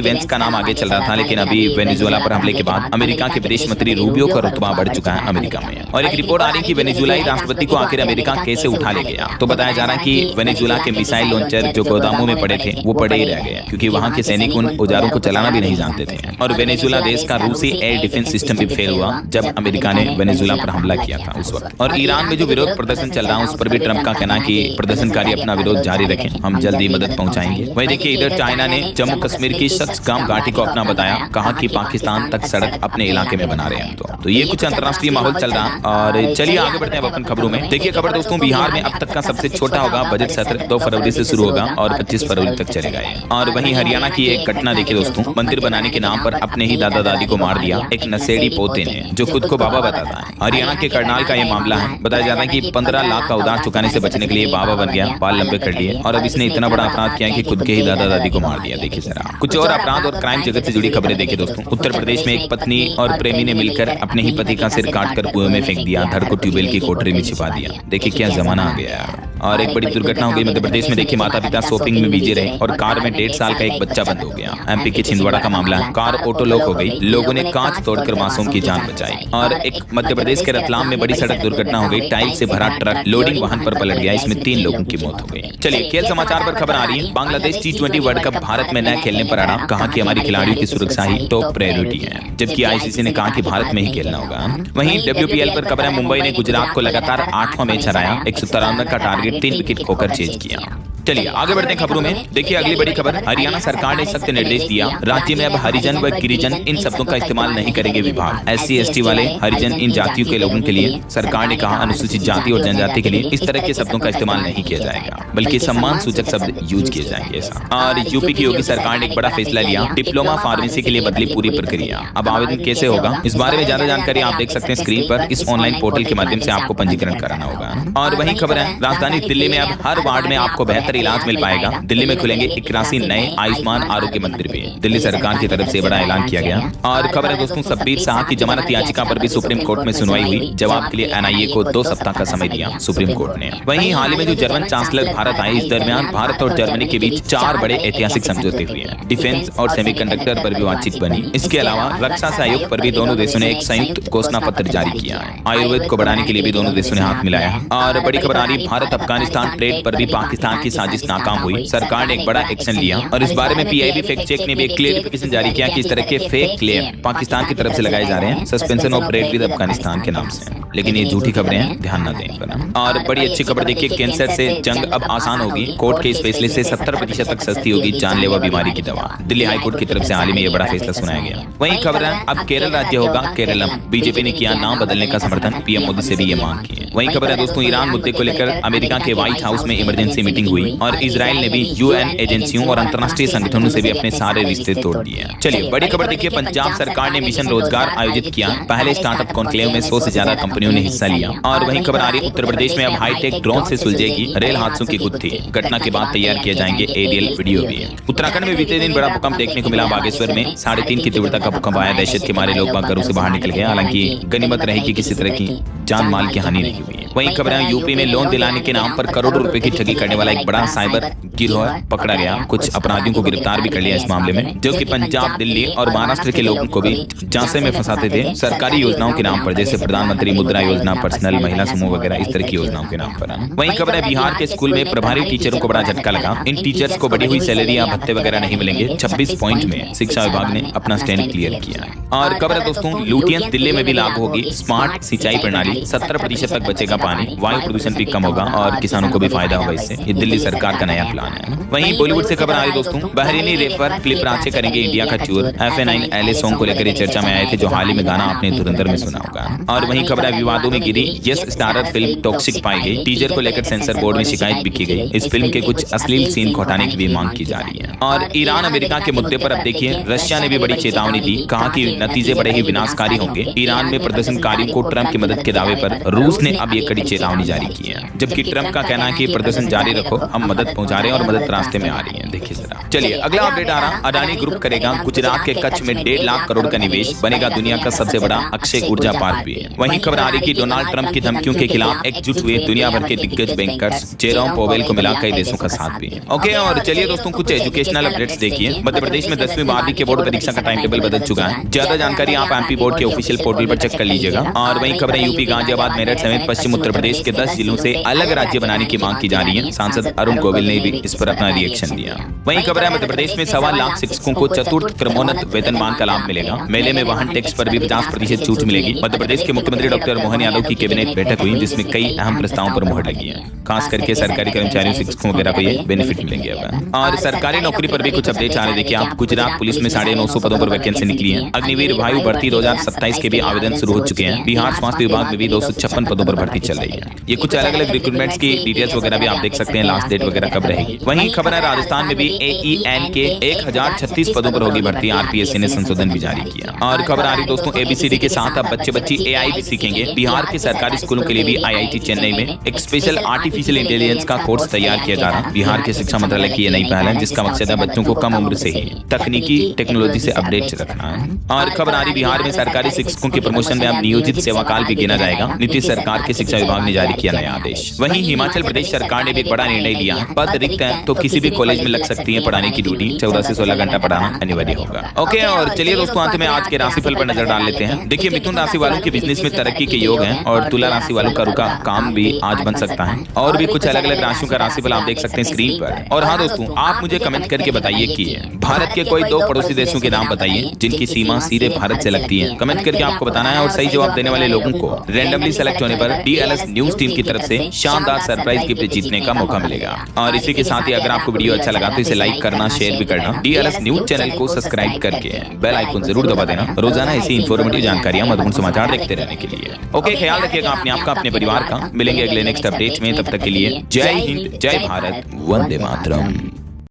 वेंस का नाम आगे चल रहा था, लेकिन अभी वेनेजुएला पर हमले के बाद अमेरिका के विदेश मंत्री रूबियो का रुतबा बढ़ चुका है अमेरिका में। और एक रिपोर्ट आ रही कि वेनेजुएलाई राष्ट्रपति को आखिर अमेरिका कैसे उठा ले गया। तो बताया जा रहा है कि वेनेजुएला के मिसाइल लॉन्चर जो गोदामों में पड़े थे वो पड़े ही रह गए, क्योंकि वहां के सैनिक उन औजारों को चलाना भी नहीं जानते थे। और वेनेजुएला देश का रूसी एयर डिफेंस सिस्टम भी फेल हुआ जब अमेरिका ने वेनेजुएला पर हमला किया था उस वक्त। और ईरान में जो विरोध प्रदर्शन चल रहा है उस पर भी ट्रंप का कहना कि प्रदर्शनकारी अपना विरोध जारी रखें, हम जल्दी मदद पहुंचाएंगे। वहीं देखिए, इधर चाइना ने जम्मू कश्मीर की शख्सगाम घाटी को अपना बताया, कहा कि पाकिस्तान तक सड़क अपने इलाके में बना रहे हैं। तो ये कुछ अंतर्राष्ट्रीय माहौल चल रहा है। और चलिए आगे बढ़ते हैं अपन खबरों में। देखिए खबर दोस्तों, बिहार में अब तक का सबसे छोटा होगा बजट सत्र 2 फरवरी से शुरू होगा और 25 फरवरी तक चलेगा। और वहीं हरियाणा की एक घटना देखिए दोस्तों, मंदिर बनाने के नाम पर अपने ही दादा दादी को मार दिया एक नशेड़ी पोते ने, जो खुद को बाबा बताता है। हरियाणा के करनाल का यह मामला है। बताया जाता है कि 15 लाख का उधार चुकाने से बचने के लिए बाबा बन गया, बाल लंबे कर लिए और अब इसने इतना बड़ा अपराध किया कि खुद के ही दादा दादी को मार दिया। देखिए जरा कुछ और अपराध और क्राइम जगत से जुड़ी खबरें देखिए दोस्तों। उत्तर प्रदेश में एक पत्नी और प्रेमी ने मिलकर अपने ही पति का सिर काटकर कुएं में फेंक दिया, धड़ को ट्यूबवेल की कोठरी में छिपा दिया। देखिए क्या जमाना आ गया है। और एक बड़ी दुर्घटना हो गई मध्य प्रदेश में। देखिए माता पिता शॉपिंग में बिजी रहे और कार में 1.5 साल का एक बच्चा बंद हो गया। एमपी के छिंदवाड़ा का मामला है। कार ऑटो लॉक हो गई, लोगों ने कांच तोड़कर मासूम की जान बचाई। और एक मध्य प्रदेश के रतलाम में बड़ी सड़क दुर्घटना हो गई। टाइल से भरा ट्रक लोडिंग वाहन पर पलट गया, इसमें 3 लोगों की मौत हो गई। चलिए खेल समाचार पर खबर आ रही है। Bangladesh T20 world cup Bharat में न खेलने पर अड़ा, कहा कि हमारी खिलाड़ियों की सुरक्षा ही टॉप प्रायोरिटी है, जबकि आईसीसी ने कहा कि भारत में ही खेलना होगा। वहीं WPL पर खबर है, मुंबई ने गुजरात को लगातार 8वां मैच हराया, 193 का टारगेट 3 विकेट खोकर चेज किया। चलिए आगे बढ़ते हैं खबरों में। देखिए अगली बड़ी खबर, हरियाणा सरकार ने सख्त निर्देश दिया, राज्य में अब हरिजन व गिरिजन इन शब्दों का इस्तेमाल नहीं करेंगे विभाग। SC ST वाले हरिजन इन जातियों के लोगों के लिए सरकार ने कहा अनुसूचित जाति और जनजाति के लिए इस तरह के शब्दों का इस्तेमाल नहीं किया जाएगा, बल्कि सम्मान सूचक शब्द यूज किए जाएंगे ऐसा। और यूपी की योगी सरकार ने एक बड़ा फैसला लिया, डिप्लोमा फार्मेसी के लिए बदली पूरी प्रक्रिया। अब आवेदन कैसे होगा, इस बारे में ज्यादा जानकारी आप देख सकते हैं स्क्रीन पर। इस ऑनलाइन पोर्टल के माध्यम से आपको पंजीकरण कराना होगा। और वही खबर है, राजधानी दिल्ली में अब हर वार्ड में आपको बेहतर इलाज मिल पाएगा। दिल्ली में खुलेंगे 81 नए आयुष्मान आरोग्य मंदिर भी, दिल्ली सरकार की तरफ से बड़ा ऐलान किया गया। और खबर है दोस्तों, शब्बीर शाह की जमानत याचिका पर भी सुप्रीम कोर्ट में सुनवाई हुई। जवाब के लिए NIA को 2 सप्ताह का समय दिया सुप्रीम कोर्ट ने। वहीं हाल ही में जो जर्मन चांसलर भारत आए, इस दरमियान भारत और जर्मनी के बीच 4 बड़े ऐतिहासिक समझौते हुए हैं। डिफेंस और सेमीकंडक्टर पर भी बातचीत बनी। इसके अलावा रक्षा सहयोग पर भी दोनों देशों ने एक संयुक्त घोषणा पत्र जारी किया है। आयुर्वेद को बढ़ाने के लिए भी दोनों देशों ने हाथ मिलाया। और बड़ी खबर आ रही, भारत अफगानिस्तान ट्रेड पर भी पाकिस्तान की साजिश नाकाम हुई। सरकार ने एक बड़ा एक्शन लिया और इस बारे में PIB फैक्ट चेक ने भी एक क्लेरिफिकेशन जारी किया कि इस तरह के फेक क्लेम पाकिस्तान की तरफ से लगाए जा रहे हैं suspension of trade with Afghanistan के नाम से, लेकिन ये झूठी खबरें हैं, ध्यान न दें। और बड़ी अच्छी खबर देखिए, कैंसर से जंग अब आसान होगी। कोर्ट के इस फैसले से 70% तक सस्ती होगी जानलेवा बीमारी की दवा। दिल्ली हाईकोर्ट की तरफ से हाल ही में यह बड़ा फैसला सुनाया गया। वहीं खबर है, अब केरल राज्य होगा केरलम। बीजेपी ने किया नाम बदलने का समर्थन, PM मोदी से भी ये मांग की है। वहीं खबर है दोस्तों, ईरान मुद्दे को लेकर अमेरिका के व्हाइट हाउस में इमरजेंसी मीटिंग हुई और इजराइल ने भी UN एजेंसियों और अंतर्राष्ट्रीय संगठनों से भी अपने सारे रिश्ते तोड़ दिए। चलिए बड़ी खबर देखिए, पंजाब सरकार ने मिशन रोजगार आयोजित किया। पहले स्टार्टअप कॉन्क्लेव में 100 से ज्यादा कंपनियों ने हिस्सा लिया। और वहीं खबर आ रही, उत्तर प्रदेश में अब हाईटेक ड्रोन से सुलझेगी रेल हादसों की गुत्थी। घटना के बाद तैयार किए जाएंगे एरियल वीडियो भी। उत्तराखंड में बीते दिन बड़ा भूकंप देखने को मिला। बागेश्वर में 3.5 की तीव्रता का भूकंप आया। दहशत के मारे लोग घरों से बाहर निकल गए। हालांकि गनीमत रही कि किसी तरह की जान माल की हानि नहीं हुई। वहीं खबर है, यूपी में लोन दिलाने के नाम पर करोड़ों रुपए की ठगी करने वाला एक बड़ा साइबर गिरोह पकड़ा गया। कुछ अपराधियों को गिरफ्तार भी कर लिया इस मामले में, जो कि पंजाब, दिल्ली और महाराष्ट्र के लोगों को भी झांसे में फंसाते थे सरकारी योजनाओं के नाम पर, जैसे प्रधानमंत्री मुद्रा योजना, पर्सनल महिला समूह वगैरह इस तरह की योजनाओं के नाम पर। वहीं खबर है, बिहार के स्कूल में प्रभारी टीचरों को बड़ा झटका लगा। इन टीचर्स को बढ़ी हुई सैलरी या भत्ते वगैरह नहीं मिलेंगे। 26 पॉइंट में शिक्षा विभाग ने अपना स्टैंड क्लियर किया है। और खबर है दोस्तों, लुटियंस दिल्ली में भी लागू होगी स्मार्ट सिंचाई प्रणाली। 70% तक बचेगा पानी, वायु प्रदूषण भी कम होगा और किसानों को भी फायदा होगा इससे। ये दिल्ली सरकार का नया प्लान है। वहीं बॉलीवुड से खबर आ रही दोस्तों, बहरीनी रैपर फिलिप रांचे करेंगे इंडिया का टूर। FA9 LA सॉन्ग को लेकर चर्चा में आए थे, जो हाल ही में गाना आपने धुरंधर में सुना होगा। और वहीं खबर विवादों में गिरी यस स्टारर फिल्म टॉक्सिक पाई गई। टीजर को लेकर सेंसर बोर्ड में शिकायत भी की गई। इस फिल्म के कुछ अश्लील सीन को हटाने की भी मांग की जा रही है। और ईरान अमेरिका के मुद्दे पर अब देखिए, रशिया ने भी बड़ी चेतावनी दी, कहा कि नतीजे बड़े ही विनाशकारी होंगे। ईरान में प्रदर्शनकारियों को ट्रंप की मदद के दावे पर रूस ने अब ये कड़ी चेतावनी जारी की है, जबकि ट्रंप का कहना है कि प्रदर्शन जारी रखो, हम मदद पहुंचा रहे हैं और मदद रास्ते में आ रही है। देखिए जरा। चलिए अगला अपडेट आ रहा, अडानी ग्रुप करेगा गुजरात के कच्छ में 1.5 लाख करोड़ का निवेश, बनेगा दुनिया का सबसे बड़ा अक्षय ऊर्जा पार्क भी है। वहीं खबर आ रही कि डोनाल्ड ट्रंप की धमकियों के खिलाफ एकजुट हुए दुनिया भर के दिग्गज बैंकर्स, जेरोम पोवेल को मिला कई देशों का साथ भी है। ओके, और चलिए दोस्तों कुछ एजुकेशनल अपडेट्स देखिए। मध्य प्रदेश में 10वीं 12वीं के बोर्ड परीक्षा का टाइम टेबल बदल चुका है। ज्यादा जानकारी आप MP बोर्ड के ऑफिशियल पोर्टल पर चेक कर लीजिएगा। और वहीं खबरें यूपी, गाजियाबाद, मेरठ समेत पश्चिम उत्तर प्रदेश के 10 जिलों से अलग राज्य बनाने की मांग की जा रही है। सांसद अरुण गोविल ने भी इस पर अपना रिएक्शन दिया। वहीं खबर है मध्य प्रदेश में 1.25 लाख शिक्षकों को चतुर्थ क्रमोन्नत वेतनमान का लाभ मिलेगा। मेले में वाहन टैक्स पर भी 50% छूट मिलेगी। मध्य प्रदेश के मुख्यमंत्री डॉक्टर मोहन यादव की कैबिनेट बैठक हुई, जिसमें कई अहम प्रस्तावों पर मुहर लगी है। खास करके सरकारी कर्मचारियों, शिक्षकों वगैरह को ये बेनिफिट मिलेंगे। और सरकारी नौकरी पर भी कुछ अपडेट आ रहे। देखिए आप, गुजरात पुलिस में 950 पदों पर वैकेंसी निकली है। अग्निवीर वायु भर्ती 2027 के भी आवेदन शुरू हो चुके हैं। बिहार स्वास्थ्य विभाग में भी 256 पदों पर भर्ती चल रही है। ये कुछ अलग अलग रिक्रूटमेंट्स की डिटेल्स वगैरह भी आप देख सकते हैं, लास्ट डेट वगैरह कब रहेगी। वहीं खबर है राजस्थान में भी AEN के 1036 पदों पर होगी भर्ती। RPSC ने संशोधन भी जारी किया। और खबर आ रही दोस्तों, ABCD के साथ अब बच्चे AI भी सीखेंगे। बिहार के सरकारी स्कूलों के लिए भी IIT चेन्नई में एक स्पेशल आर्टिफिशियल इंटेलिजेंस का कोर्स तैयार किया जा रहा है। बिहार के शिक्षा मंत्रालय की यह नई पहल है, जिसका मकसद है बच्चों को कम उम्र से ही तकनीकी टेक्नोलॉजी से अपडेट रखना है। और खबर आ रही, बिहार में सरकारी शिक्षकों के प्रमोशन में अब नियोजित सेवाकाल भी गिना जाएगा। नीतीश सरकार के शिक्षा विभाग ने जारी किया नया आदेश। वहीं हिमाचल प्रदेश सरकार ने भी एक बड़ा निर्णय लिया है। पद रिक्त है तो किसी भी कॉलेज में लग सकती है पढ़ाने की ड्यूटी। 14 से 16 घंटा पढ़ाना अनिवार्य होगा। ओके, और चलिए दोस्तों अंत में आज के राशिफल पर नजर डाल लेते हैं। देखिए मिथुन राशि वालों के बिजनेस में तरक्की के योग हैं और तुला राशि वालों का रुका काम भी आज बन सकता है। और भी कुछ अलग अलग राशियों का राशिफल आप देख सकते हैं स्क्रीन पर। और हाँ दोस्तों, आप मुझे कमेंट करके बताइए कि भारत के कोई 2 पड़ोसी देशों के नाम बताइए जिनकी सीमा सीधे भारत से लगती है। कमेंट करके आपको बताना है और सही जवाब देने वाले लोगों को रैंडमली सेलेक्ट होने पर DLS न्यूज टीम की तरफ से शानदार सरप्राइज गिफ्ट जीतने का मौका मिलेगा। और इसी के साथ ही अगर आपको वीडियो अच्छा लगा तो इसे लाइक करना, शेयर भी करना। DLS न्यूज चैनल को सब्सक्राइब करके बेल आइकन जरूर दबा देना, रोजाना ऐसी इंफॉर्मेटिव जानकारियां, महत्वपूर्ण समाचार देखते रहने के लिए। ओके, ख्याल रखिएगा अपने आपका, अपने परिवार का। मिलेंगे अगले नेक्स्ट अपडेट में, तब तक के लिए जय हिंद, जय भारत, वंदे मातरम।